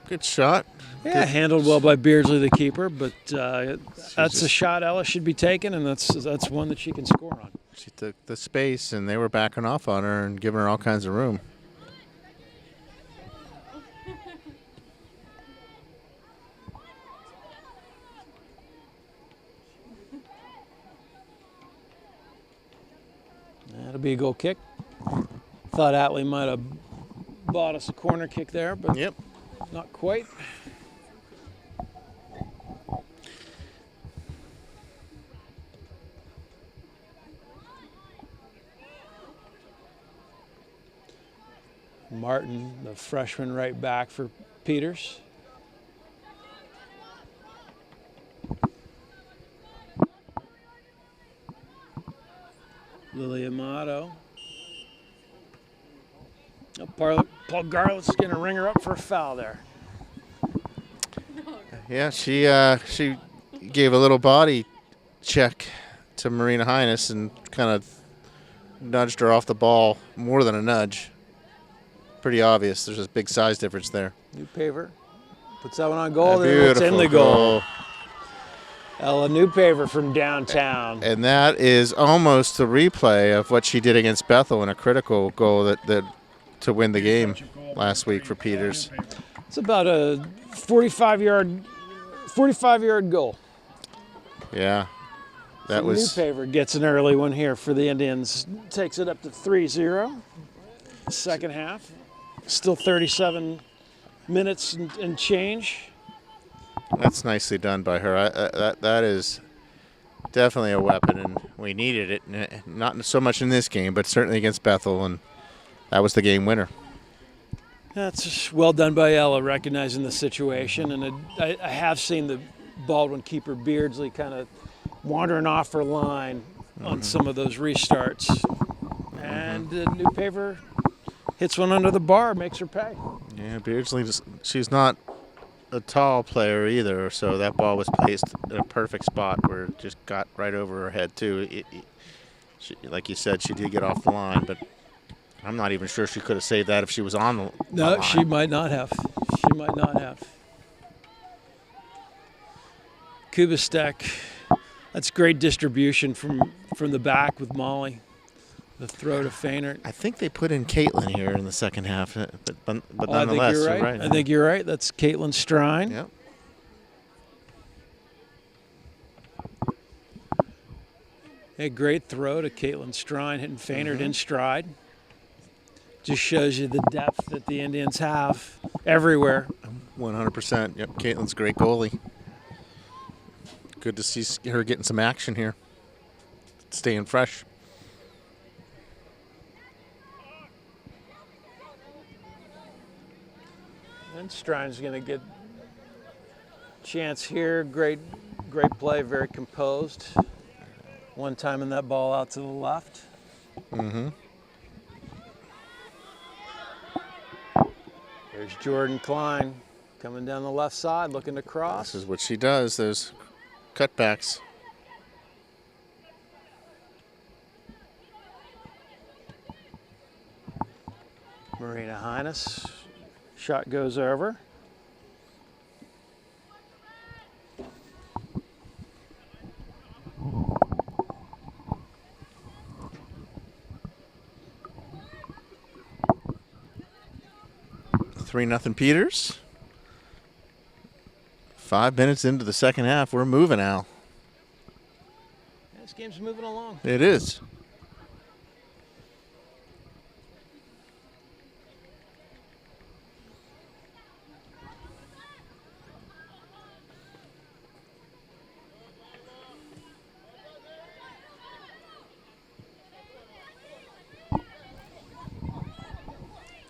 Good shot. Yeah, handled well by Beardsley, the keeper, but that's a shot Ella should be taking, and that's one that she can score on. She took the space, and they were backing off on her and giving her all kinds of room. That'll be a goal kick. Thought Atlee might have bought us a corner kick there, but Yep. not quite. Martin, the freshman right back for Peters. Lily Amato. Oh, Paul Garlett's going to ring her up for a foul there. Yeah, she gave a little body check to Marina Highness and kind of nudged her off the ball, more than a nudge. Pretty obvious. There's a big size difference there. Newpaver puts that one on goal. A There it's in beautiful the goal. Ella Newpaver from downtown. And that is almost a replay of what she did against Bethel in a critical goal that to win the game last week for Peters. It's about a 45-yard goal. Yeah, that was. Newpaver gets an early one here for the Indians. Takes it up to 3-0. Second half. Still 37 minutes and change. That's nicely done by her. That is definitely a weapon, and we needed it. Not so much in this game, but certainly against Bethel, and that was the game winner. That's well done by Ella, recognizing the situation, and I have seen the Baldwin keeper Beardsley kind of wandering off her line on some of those restarts. And New Paver hits one under the bar, makes her pay. Yeah, Beardsley, she's not a tall player either, so that ball was placed in a perfect spot where it just got right over her head, too. Like you said, she did get off the line, but I'm not even sure she could have saved that if she was on the No, line. she might not have. She might not have. Kubistek, that's great distribution from the back with Molly. The throw to Feiner. I think they put in Caitlin here in the second half, but I think nonetheless, you're you're right. right. I think you're right. That's Caitlin Strine. Yep. A great throw to Caitlin Strine, hitting Feiner in stride. Just shows you the depth that the Indians have everywhere. 100%. Yep, Caitlin's a great goalie. Good to see her getting some action here. Staying fresh. And Strine's going to get a chance here. Great play, very composed. One time in that ball out to the left. There's Jordan Klein coming down the left side, looking to cross. This is what she does, those cutbacks. Marina Hines, shot goes over. Three nothing Peters. 5 minutes into the second half, we're moving, Al. This game's moving along. It is.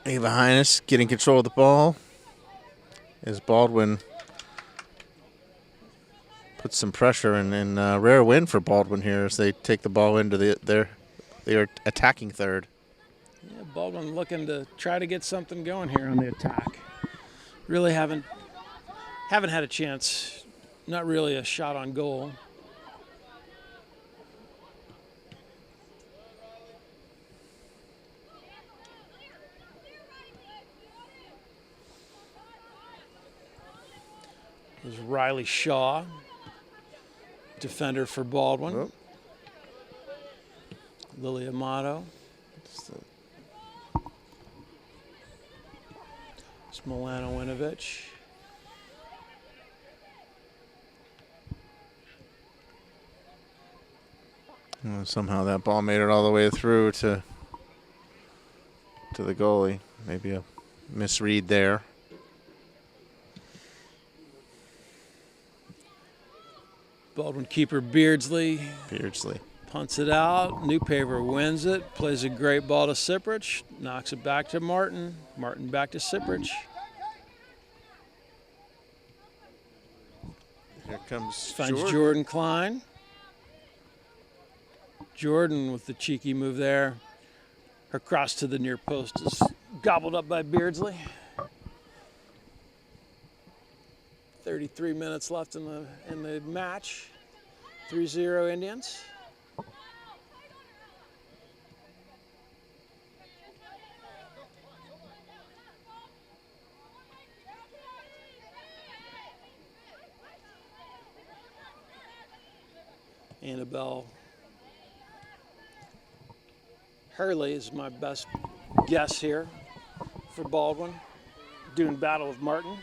Ava Hines getting control of the ball as Baldwin puts some pressure and rare win for Baldwin here as they take the ball into their attacking third. Yeah, Baldwin looking to try to get something going here on the attack. Really haven't had a chance. Not really a shot on goal. There's Riley Shaw, defender for Baldwin. Oh. Lily Amato. Smolano Winovich. Well, somehow that ball made it all the way through to the goalie. Maybe a misread there. Baldwin keeper Beardsley Beardsley. punts it out. New Paver wins it. Plays a great ball to Siprich. Knocks it back to Martin. Martin back to Siprich. Here comes Finds Jordan Klein. Jordan with the cheeky move there. Her cross to the near post is gobbled up by Beardsley. 33 minutes left in the match. 3-0 Indians. Annabelle Hurley is my best guess here for Baldwin. Doing battle with Martin.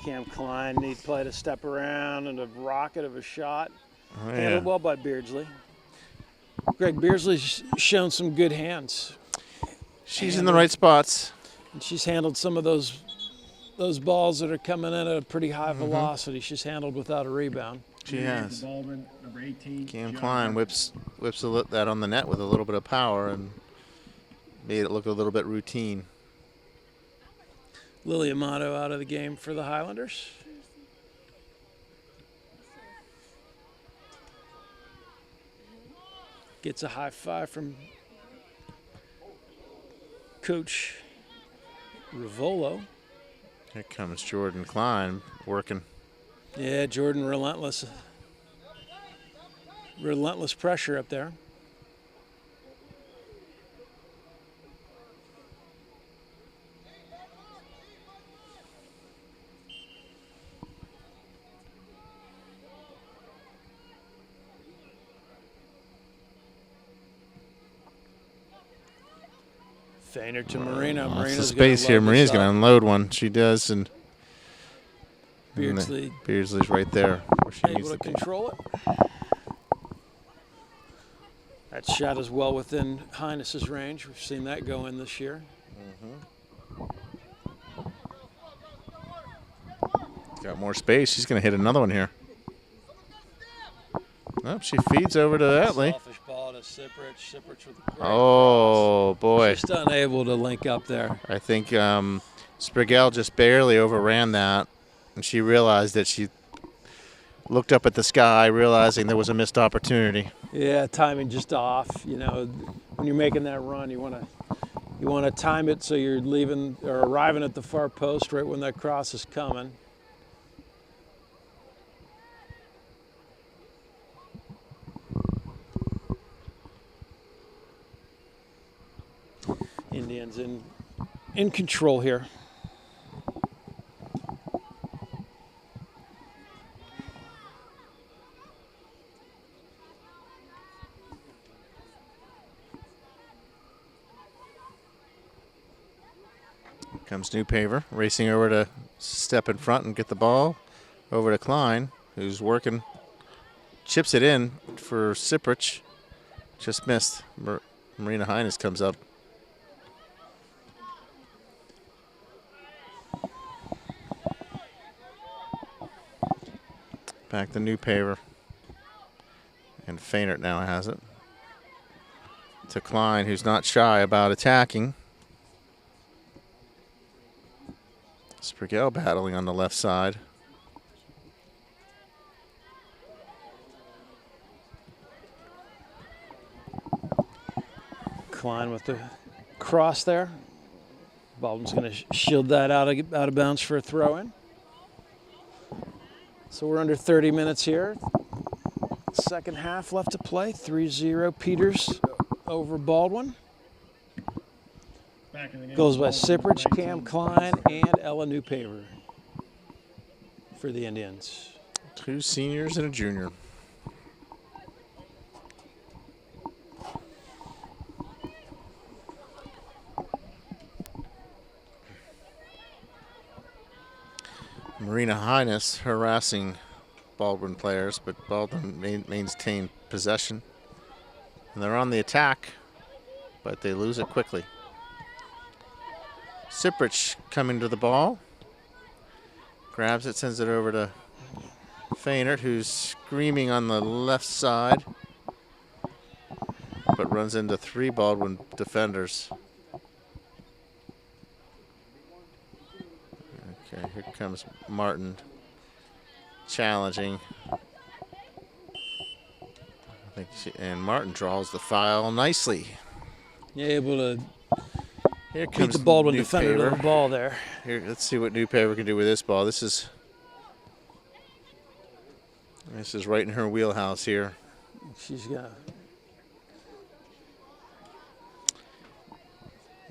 Cam Klein, neat play to step around and a rocket of a shot. Oh, yeah. Handled well by Beardsley. Greg Beardsley's shown some good hands. She's in the right spots. And she's handled some of those balls that are coming in at a pretty high velocity. She's handled without a rebound. She has. Baldwin, number 18. Cam John Klein whips that on the net with a little bit of power and made it look a little bit routine. Lily Amato out of the game for the Highlanders. Gets a high five from Coach Rivolo. Here comes Jordan Klein working. Yeah, Jordan, relentless pressure up there. Feiner to Marina. Lots Marina's of space here. Marina's going to unload one. She does, and Beardsley Beardsley's right there where she needs able to to be. control it. That shot is well within Highness's range. We've seen that go in this year. Got more space. She's going to hit another one here. Oh, she feeds over to Etley. Selfish ball to Siprich. Siprich with a great Oh, boy. cross. Just unable to link up there. I think Sprigel just barely overran that, and she realized that she looked up at the sky, realizing there was a missed opportunity. Yeah, timing just off. You know, when you're making that run, you want to time it so you're leaving or arriving at the far post right when that cross is coming. Indians in control here. Comes New Paver, racing over to step in front and get the ball. Over to Klein, who's working. Chips it in for Siprich. Just missed. Marina Highness comes up. Back to New Paver. And Feynert now has it. To Klein, who's not shy about attacking. Sprigel battling on the left side. Klein with the cross there. Baldwin's going to shield that out of bounds for a throw-in. So we're under 30 minutes here. Second half left to play. 3-0 Peters over Baldwin. Back in the game. Goes by Siprich, Cam Klein, and Ella New Paver for the Indians. 2 seniors and a junior. Marina Highness harassing Baldwin players, but Baldwin maintained possession. And they're on the attack, but they lose it quickly. Siprich coming to the ball. Grabs it, sends it over to Feynert, who's screaming on the left side, but runs into 3 Baldwin defenders. Okay, here comes Martin challenging. And Martin draws the foul nicely. Yeah, able to Here beat comes the Baldwin New defender to Paver. the ball there. Here, let's see what New Paver can do with this ball. This is right in her wheelhouse here. She's got.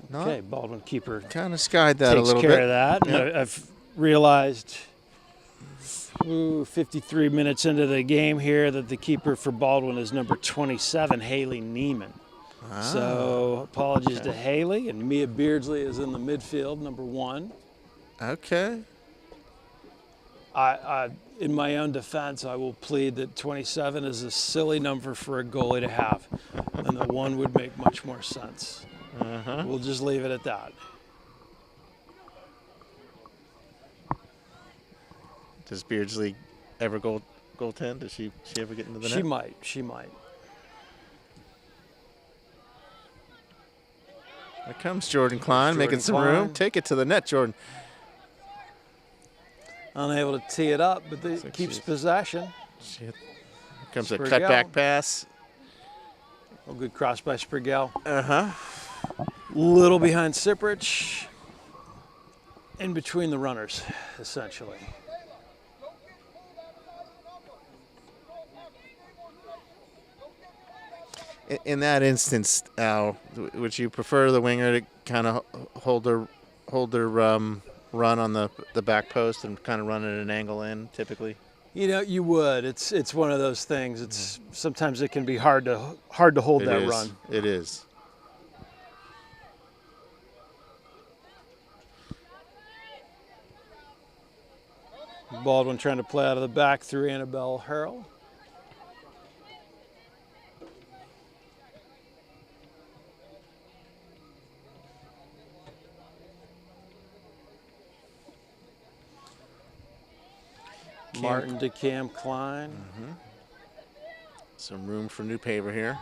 Not Okay, Baldwin keeper kind of skied that a takes little care bit. of that. Yep. And I've realized 53 minutes into the game here that the keeper for Baldwin is number 27, Haley Neiman. So apologies to Haley, and Mia Beardsley is in the midfield, number 1. Okay. I in my own defense, I will plead that 27 is a silly number for a goalie to have, and the 1 would make much more sense. We'll just leave it at that. Does Beardsley ever goaltend? Does she ever get into the net? She might. Here comes Jordan Klein, making some Klein. room. Take it to the net, Jordan. Unable to tee it up, but like keeps she's- possession. Here comes a Sprigel. cutback pass. Oh, good cross by Sprigel. Little behind Siprich. In between the runners, essentially. In that instance, Al, would you prefer the winger to kind of hold their run on the back post and kind of run at an angle in, typically? You know, you would. It's one of those things. It's sometimes it can be hard to hold that run. It is. Baldwin trying to play out of the back through Annabelle Harrell. Martin to Cam Klein. Some room for new paver here.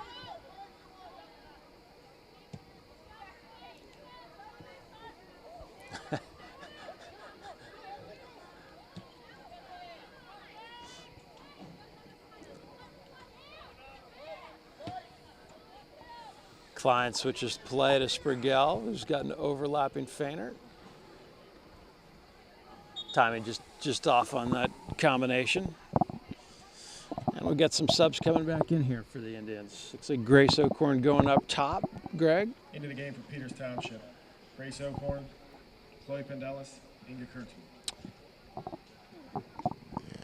Klein switches play to Sprigel, who's got an overlapping feiner. Timing just off on that combination. And we've got some subs coming back in here for the Indians. Looks like Grace O'Corn going up top. Greg? Into the game for Peters Township. Grace O'Corn, Chloe Pendelis, Inga Kurtzman.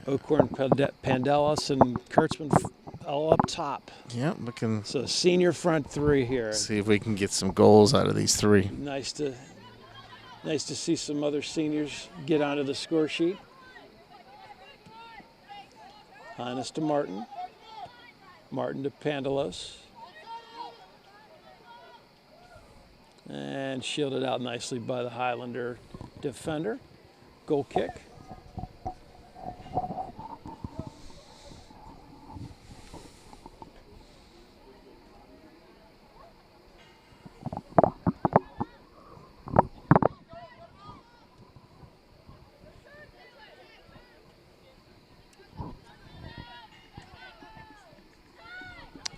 O'Corn, Pandelis, and Kurtzman all up top. Yeah, we can So senior front three here. see if we can get some goals out of these three. Nice to see some other seniors get onto the score sheet. Hines to Martin. Martin to Pandelos. And shielded out nicely by the Highlander defender. Goal kick.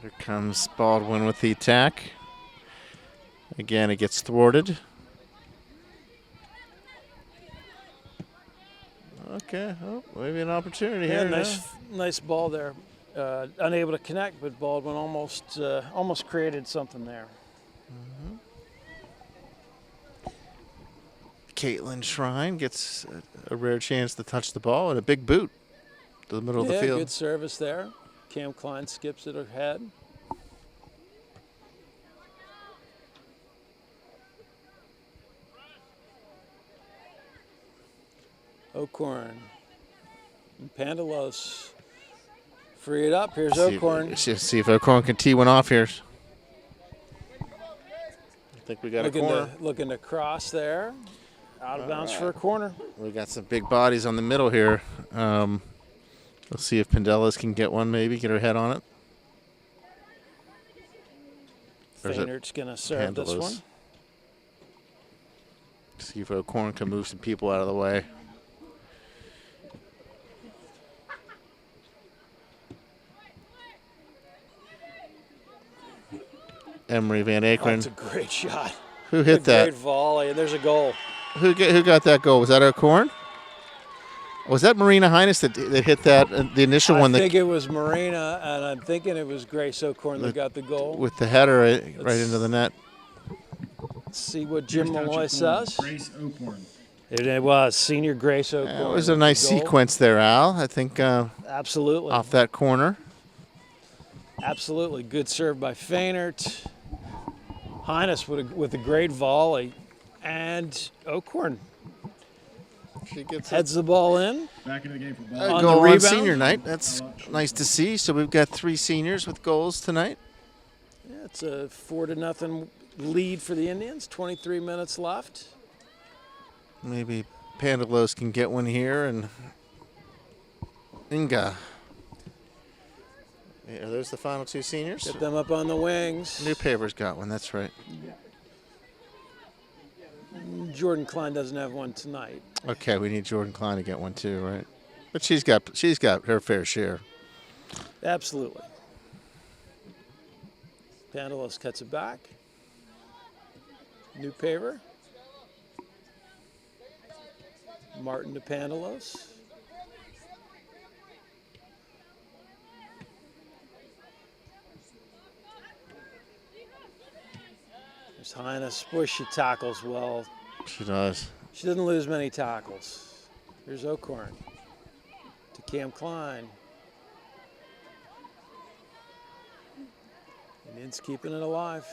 Here comes Baldwin with the attack. Again, it gets thwarted. Okay, oh, maybe an opportunity Yeah, here. nice ball there. Unable to connect, but Baldwin almost created something there. Caitlin Shrine gets a rare chance to touch the ball and a big boot to the middle of the Yeah, field. good service there. Cam Klein skips it ahead. O'Corn. And Pandelos. Free it up. Here's O'Corn. See if O'Corn can tee one off here. I think we got a corner. Looking to cross there. Out of bounds for a corner. We got some big bodies on the middle here. Let's see if Pendelis can get one, maybe get her head on it. Or is it Feinert's going to serve this Pandelos? one. See if O'Corn can move some people out of the way. Emery Van Akron. That's a great shot. Who hit that? Great volley, and there's a goal. Who got that goal? Was that O'Corn? Was that Marina Hines that hit that? The initial one I think it was Marina, and I'm thinking it was Grace O'Corn that got the goal. with the header right into the net. Let's see what Jim Peters Malloy Township says. corner, Grace O'Corn. It was senior Grace O'Corn. It was a nice Goal. sequence there, Al. I think Absolutely. off that corner. Absolutely. Good serve by Feinert. Hines with a great volley. And O'Corn She gets heads the ball in. Back into the game for a Baldwin. on goal the on rebound. senior night. That's nice to see. So we've got 3 seniors with goals tonight. Yeah, it's a 4-0 lead for the Indians. 23 minutes left. Maybe Pandelos can get one here, and Inga. Yeah, there's the final 2 seniors. Get them up on the wings. New Paper's got one. That's right. Jordan Klein doesn't have one tonight. Okay, we need Jordan Klein to get one too, right? But she's got her fair share. Absolutely. Pandalos cuts it back. New paver. Martin to Pandalos. There's Highness. Boy, she tackles well. She does. She doesn't lose many tackles. Here's O'Corn to Cam Klein. Indians keeping it alive.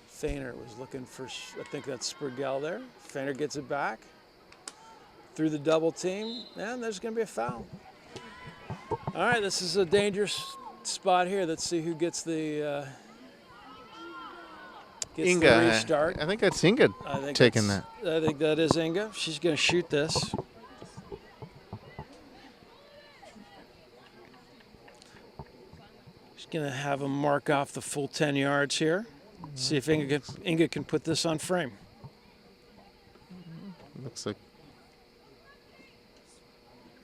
Feiner was looking for, I think that's Spurgell there. Feiner gets it back. Through the double team, and there's going to be a foul. All right, this is a dangerous spot here. Let's see who gets the Inga. restart. I think that's Inga taking that. I think that is Inga. She's going to shoot this. She's going to have him mark off the full 10 yards here. See if Inga can put this on frame. Looks like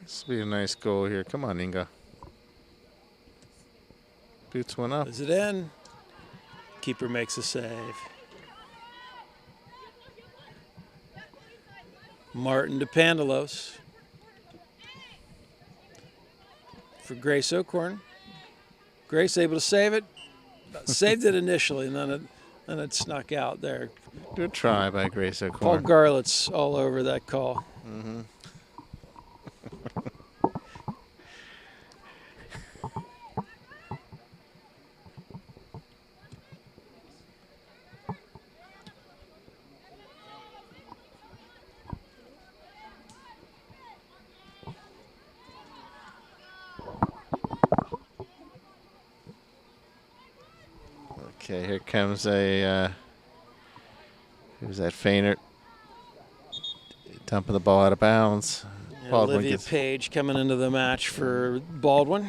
this will be a nice goal here. Come on, Inga. Boots one up. Is it in? Keeper makes a save. Martin to Pandalos. For Grace O'Corn. Grace able to save it. Saved it initially, and then it snuck out there. Good try by Grace Paul O'Corn. Garlett's all over that call. Mm-hmm. Okay, here comes who's that Feiner? Dumping the ball out of bounds. Yeah, Baldwin Olivia gets Page coming into the match for Baldwin.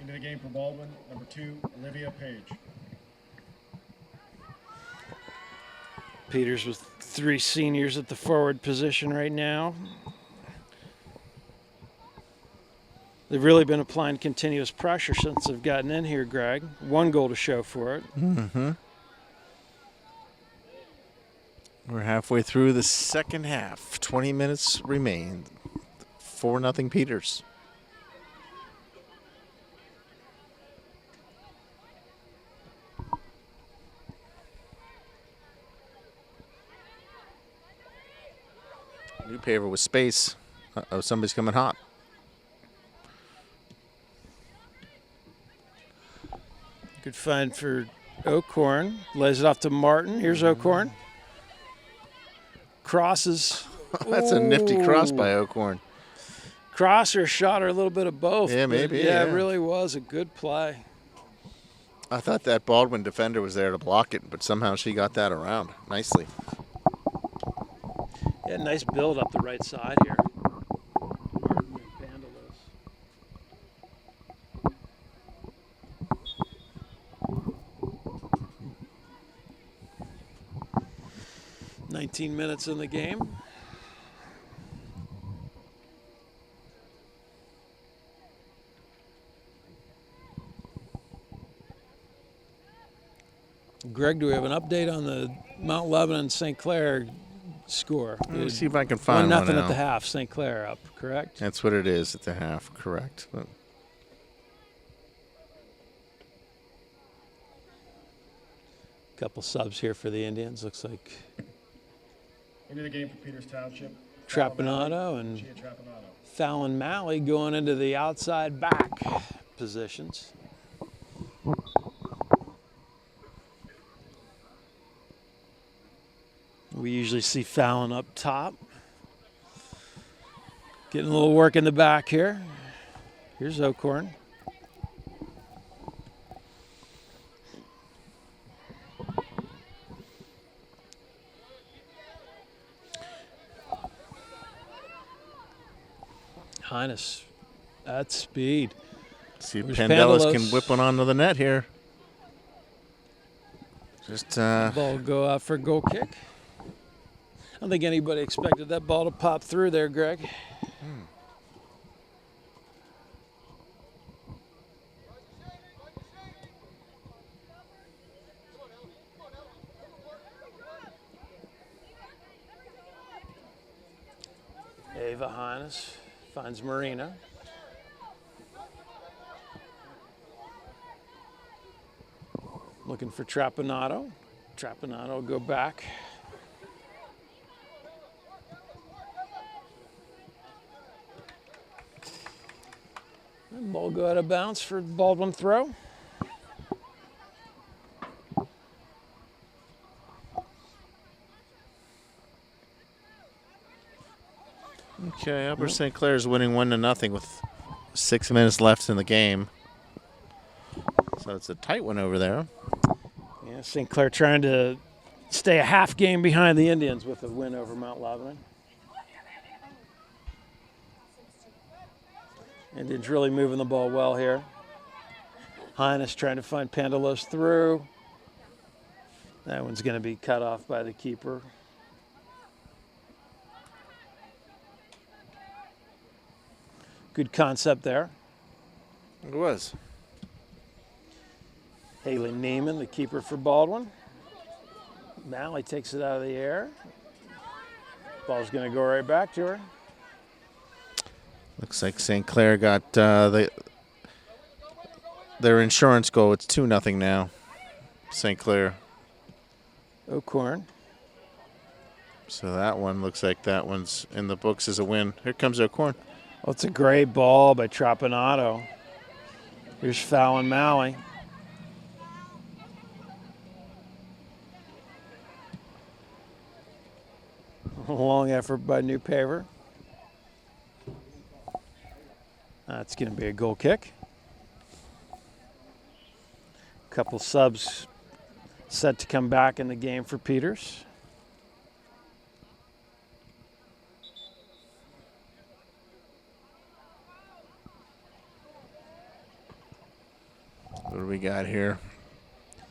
Into the game for Baldwin, number 2, Olivia Page. Peters with 3 seniors at the forward position right now. They've really been applying continuous pressure since they've gotten in here, Greg. 1 goal to show for it. Mm-hmm. We're halfway through the second half. 20 minutes remain. 4-0 Peters. New paver with space. Uh-oh, somebody's coming hot. Good find for O'Corn. Lays it off to Martin. Here's O'Corn. Crosses. That's a nifty cross by O'Corn. Cross or shot or a little bit of both. Yeah, but maybe, Yeah, yeah. it really was a good play. I thought that Baldwin defender was there to block it, but somehow she got that around nicely. Yeah, nice build up the right side here. Martin and Pandalos. "19 minutes in the game. Greg, do we have an update on the Mount Lebanon St. Clair score? Let me see if I can find 1-0 one at the now. half. St. Clair up, correct? That's what it is at the half, correct. But Couple subs here for the Indians. Looks like Into the game for Peters Township. Trapanado and Gia Trapanado. Fallon Malley going into the outside back positions. We usually see Fallon up top. Getting a little work in the back here. Here's O'Corn. Highness at speed. see if There's Pandelis can Pandelos. whip one onto the net here. Just Ball go out for a goal kick. I don't think anybody expected that ball to pop through there, Greg. Ava Hines finds Marina. Looking for Trapanado. Trapanado will go back. And ball go out of bounds for Baldwin throw. Okay, Upper St. Clair's winning 1-0 with 6 minutes left in the game. So it's a tight one over there. Yeah, St. Clair trying to stay a half game behind the Indians with a win over Mount Lebanon. Indians really moving the ball well here. Hines trying to find Pandalos through. That one's going to be cut off by the keeper. Good concept there. It was. Haley Neiman, the keeper for Baldwin. Malley takes it out of the air. Ball's going to go right back to her. Looks like St. Clair got their insurance goal. It's 2-0 now. St. Clair. O'Corn. So that one looks like that one's in the books as a win. Here comes O'Corn. Oh, it's a great ball by Trapanado. Here's Fallon Malley. Long effort by New Paver. That's going to be a goal kick. Couple subs set to come back in the game for Peters. What do we got here?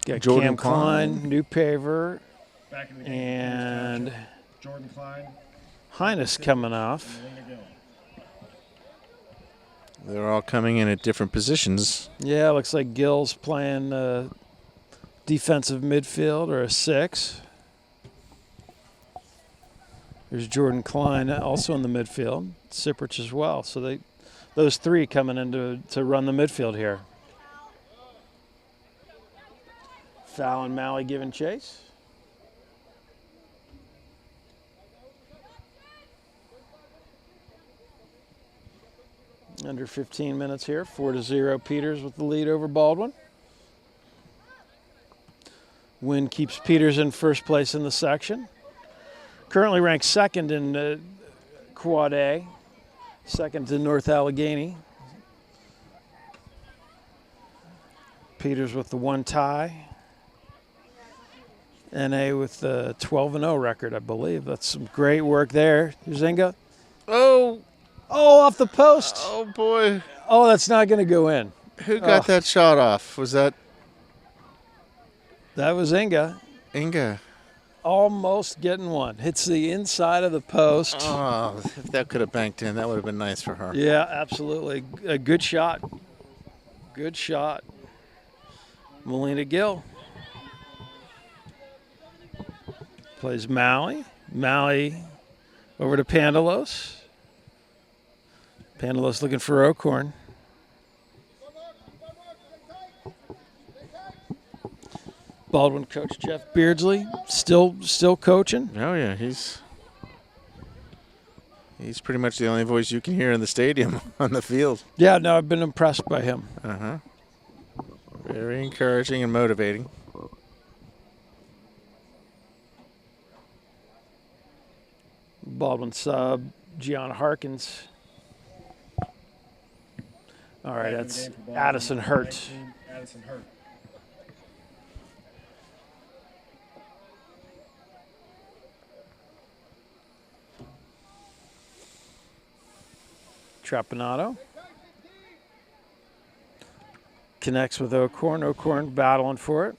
Got Jordan Cam Klein, New Paver, Back in the game. and Jordan Klein. Highness coming off. Elena Gill. They're all coming in at different positions. Yeah, looks like Gill's playing defensive midfield or a 6. There's Jordan Klein also in the midfield. Siprich as well. So those three coming in to run the midfield here. Fallon Malley giving chase. Under 15 minutes here. 4-0 Peters with the lead over Baldwin. Win keeps Peters in first place in the section. Currently ranked second in Quad A. Second to North Allegheny. Peters with the 1 tie. NA with the 12-0 record, I believe. That's some great work there. Here's Inga. Oh, Off the post. oh boy. Oh, that's not going to go in. Who got that shot off? Was that That was Inga. Inga? Almost getting one. Hits the inside of the post. Oh, if that could have banked in, that would have been nice for her. Yeah, absolutely. A good shot. Good shot. Melina Gill. Plays Malley. Malley over to Pandalos. Pandalos looking for O'Corn. Baldwin coach Jeff Beardsley still coaching. Oh yeah, he's pretty much the only voice you can hear in the stadium on the field. Yeah, no, I've been impressed by him. Very encouraging and motivating. Baldwin sub, Gianna Harkins. All right, that's Addison Hurt. Addison Hurt. Trapanado. Connects with O'Corn. O'Corn battling for it.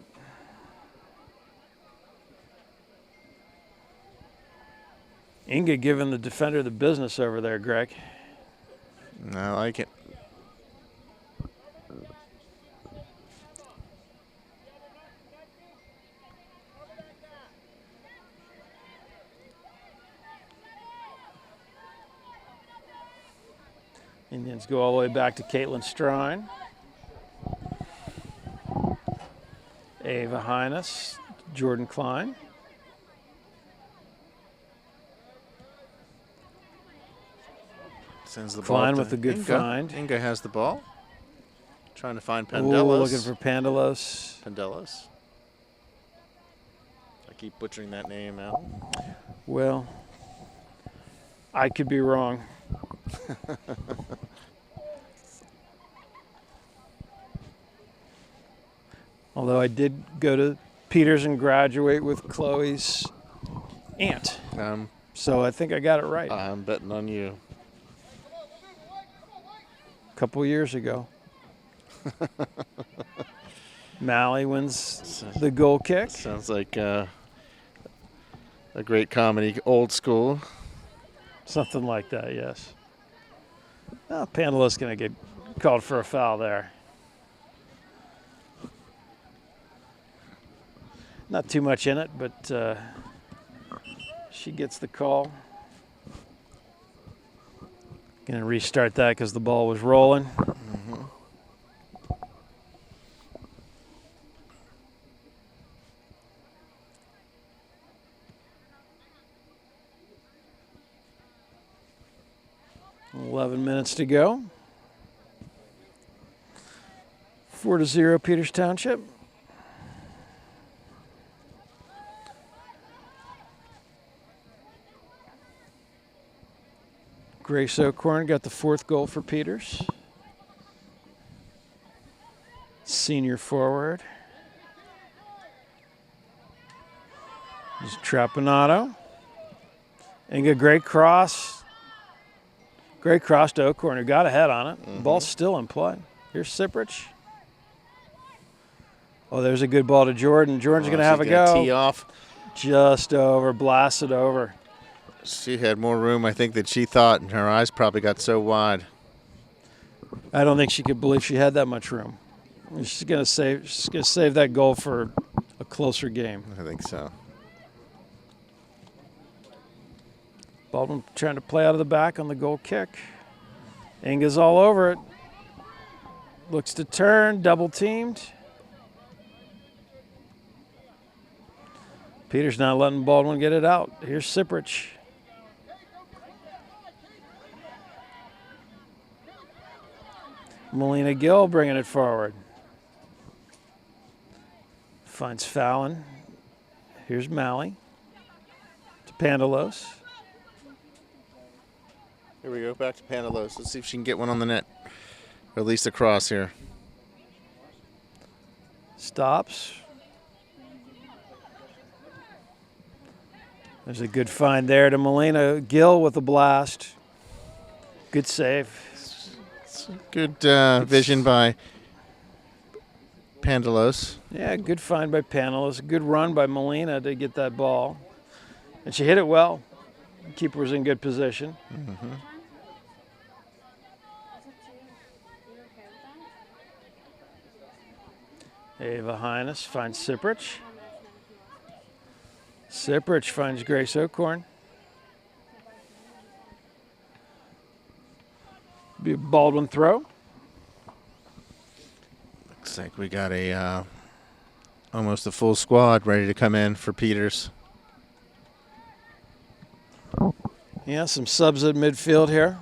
Inga giving the defender the business over there, Greg. I like it. Indians go all the way back to Caitlin Strine. Ava Highness, Jordan Klein. Sends the Klein ball with to a good Inga. find. Inga has the ball. Trying to find Ooh, Pandelos. looking for Pandelos. Pandelos. I keep butchering that name out. Well, I could be wrong. Although I did go to Peters and graduate with Chloe's aunt. So I think I got it right. I'm betting on you. A couple years ago. Mally wins the goal kick. Sounds like a great comedy, old school. Something like that, yes. Oh, Pandelos going to get called for a foul there. Not too much in it, but she gets the call. Going to restart that because the ball was rolling. Mm-hmm. .11 to go. 4-0 Peters Township. Grace O'Corn got the 4th goal for Peters. Senior forward. There's Trapanado. And a great cross. Great cross to O'Corn, who got ahead on it. Mm-hmm. Ball's still in play. Here's Siprich. Oh, there's a good ball to Jordan. Jordan's going to have a go. Tee off. Just over, blasted over. She had more room, I think, than she thought, and her eyes probably got so wide. I don't think she could believe she had that much room. She's going to save that goal for a closer game. I think so. Baldwin trying to play out of the back on the goal kick. Inga's all over it. Looks to turn, double teamed. Peters not letting Baldwin get it out. Here's Siprich. Melina Gill bringing it forward. Finds Fallon. Here's Mally. To Pandelos. Here we go, back to Pandelos. Let's see if she can get one on the net. Or at least across here. Stops. There's a good find there to Melina Gill with a blast. Good save. Good vision by Pandelos. Yeah, good find by Pandelos. Good run by Melina to get that ball. And she hit it well. The keeper was in good position. Mm-hmm. Ava Highness finds Siprich. Siprich finds Grace O'Corn. Be a Baldwin throw. Looks like we got a almost a full squad ready to come in for Peters. Yeah, some subs at midfield here.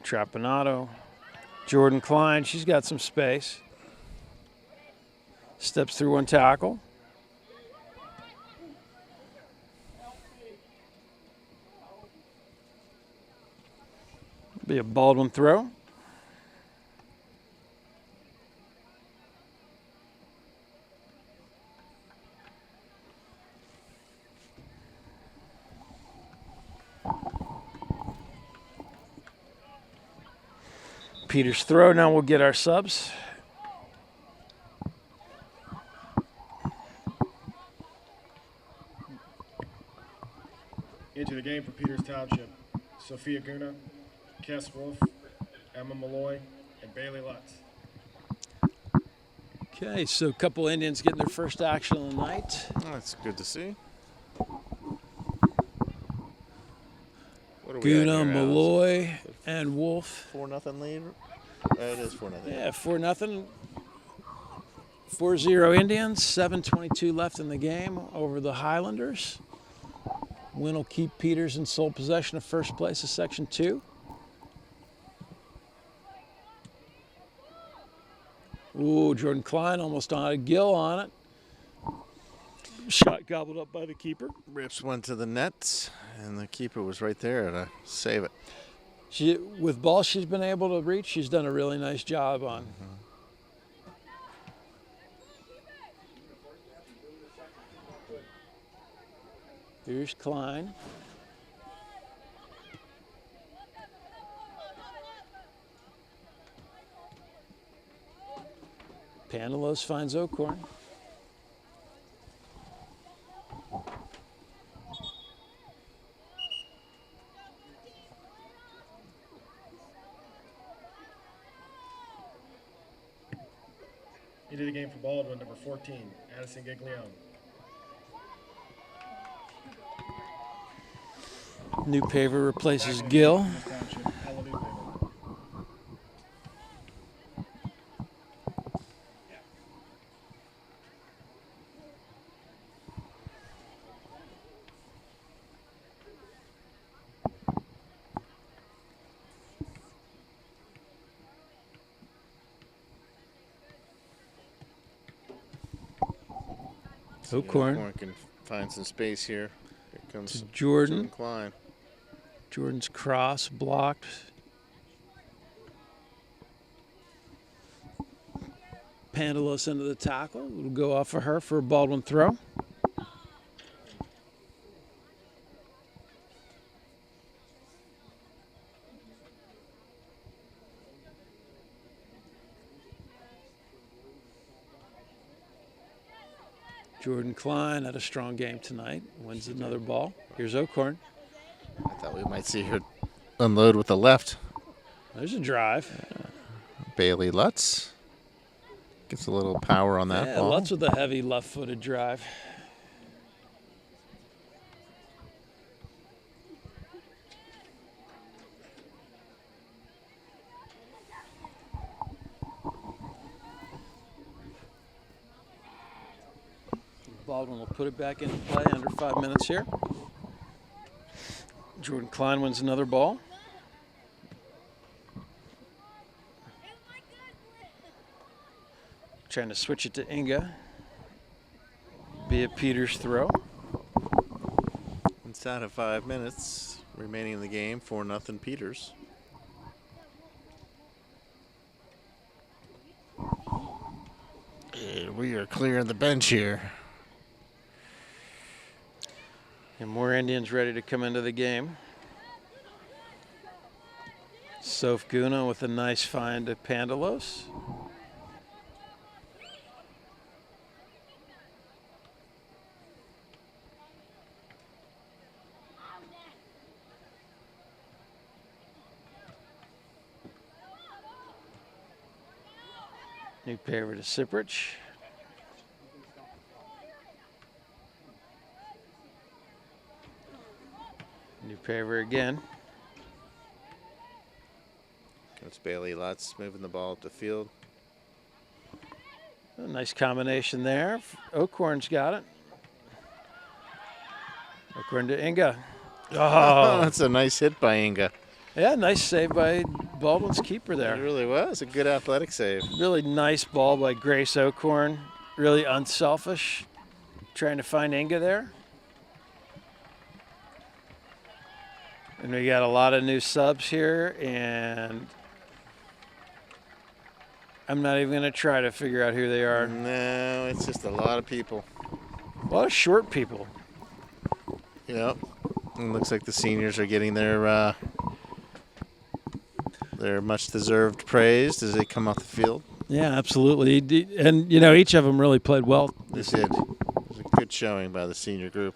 Trapanado. Jordan Klein, she's got some space. Steps through one tackle. Be a Baldwin throw. Peters throw. Now we'll get our subs. Into the game for Peters Township, Sophia Guna, Kess Wolf, Emma Malloy, and Bailey Lutz. Okay, so a couple Indians getting their first action of the night. That's good to see. What are we at Guna, here, Alex? Malloy, and Wolf. 4-0 lead. It is 4-0. Yeah, 4-0. 4-0 Indians. 7:22 left in the game over the Highlanders. Win will keep Peters in sole possession of first place of Section 2. Ooh, Jordan Klein almost on a gill on it. Shot gobbled up by the keeper. Rips one to the net, and the keeper was right there to save it. With balls she's been able to reach, she's done a really nice job on. Here's Klein. Pandalos finds Ocorn. Into the game for Baldwin, number 14, Addison Giglione. New paver replaces Gill. Township, Hallelujah. Ocorn. Can find some space here. Here comes Jordan. Klein. Jordan's cross blocked. Pandalos into the tackle. It'll go off of her for a Baldwin throw. Jordan Klein had a strong game tonight. Wins another ball. Here's Ocorn. I thought we might see her unload with the left. There's a drive. Bailey Lutz gets a little power on that Yeah, ball. Lutz with a heavy left-footed drive. Baldwin will put it back into play under 5 minutes here. Jordan Klein wins another ball. Trying to switch it to Inga. Be a Peters throw. Inside of 5 minutes remaining in the game, 4-0 Peters. And we are clearing the bench here. And more Indians ready to come into the game. Soph Guna with a nice find to Pandalos. New paver to Siprich. New paver again. Coach Bailey Lutz moving the ball up the field. A nice combination there. Ocorn's got it. Ocorn to Inga. Oh, That's a nice hit by Inga. yeah, nice save by Baldwin's keeper It there. really was a good athletic save. Really nice ball by Grace Ocorn. Really unselfish. Trying to find Inga there. And we got a lot of new subs here, and I'm not even going to try to figure out who they are. No, it's just a lot of people. A lot of short people. Yep. It looks like the seniors are getting their much-deserved praise as they come off the field. Yeah, absolutely. And, you know, each of them really played well. They did. It was a good showing by the senior group.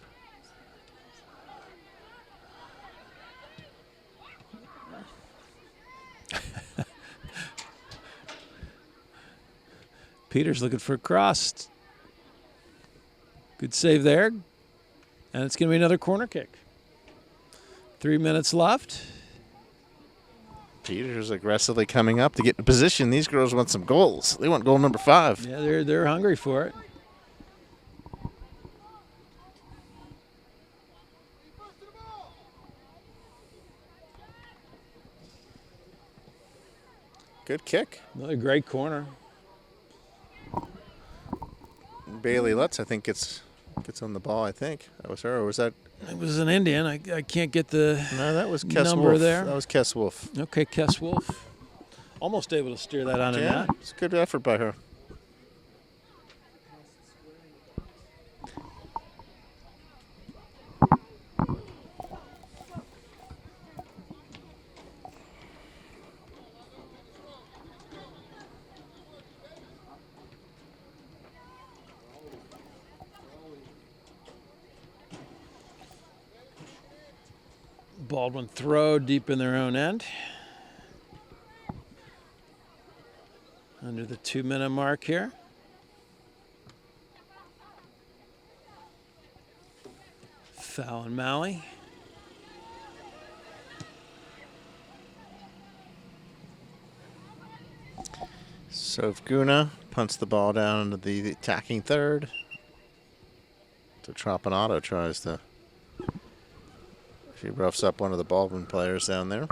Peters looking for a cross. Good save there. And it's going to be another corner kick. 3 minutes left. Peters aggressively coming up to get in position. These girls want some goals. They want goal number 5. Yeah, they're hungry for it. Good kick. Another great corner. Bailey Lutz, I think, gets on the ball, I think. That was her, or was that? It was an Indian. I can't get the No, that was Kess number Wolf. there. That was Kess Wolf. Okay, Kess Wolf. Almost able to steer that on a Yeah, net. it's a good effort by her. Baldwin throw deep in their own end. Under the 2-minute mark here. Foul on Maui. Sovguna punts the ball down into the attacking third. So Tropinato tries to. She roughs up one of the Baldwin players down there.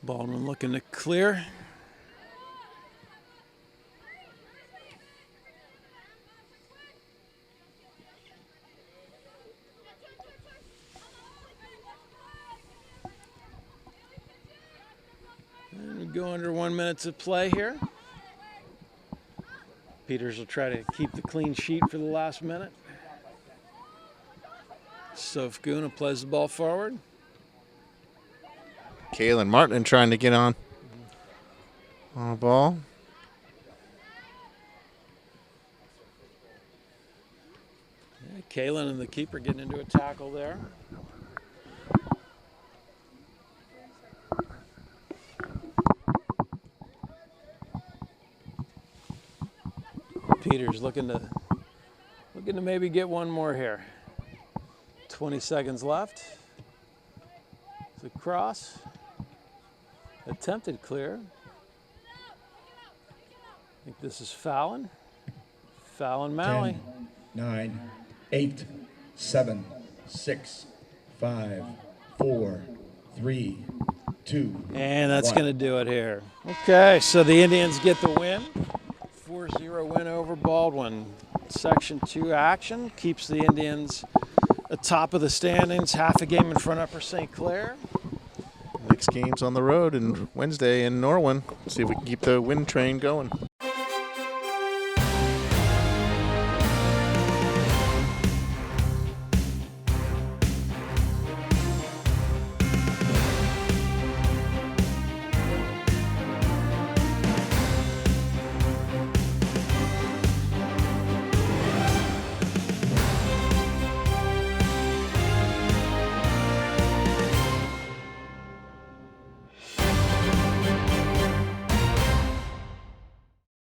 Baldwin looking to clear. And we go under 1 minute to play here. Peters will try to keep the clean sheet for the last minute. Sofguna plays the ball forward. Kaylin Martin trying to get on the ball. Yeah, Kaylin and the keeper getting into a tackle there. Peters looking to maybe get one more here. 20 seconds left. The cross. Attempted clear. I think this is Fallon. Fallon Maui. 10, 9, 8, 7, 6, 5, 4, 3, 2. And that's 1. going to do it here. Okay, so the Indians get the win. 4-0 win over Baldwin. Section 2 action keeps the Indians atop of the standings, half a game in front of Upper St. Clair. Next game's on the road and Wednesday in Norwin. See if we can keep the win train going.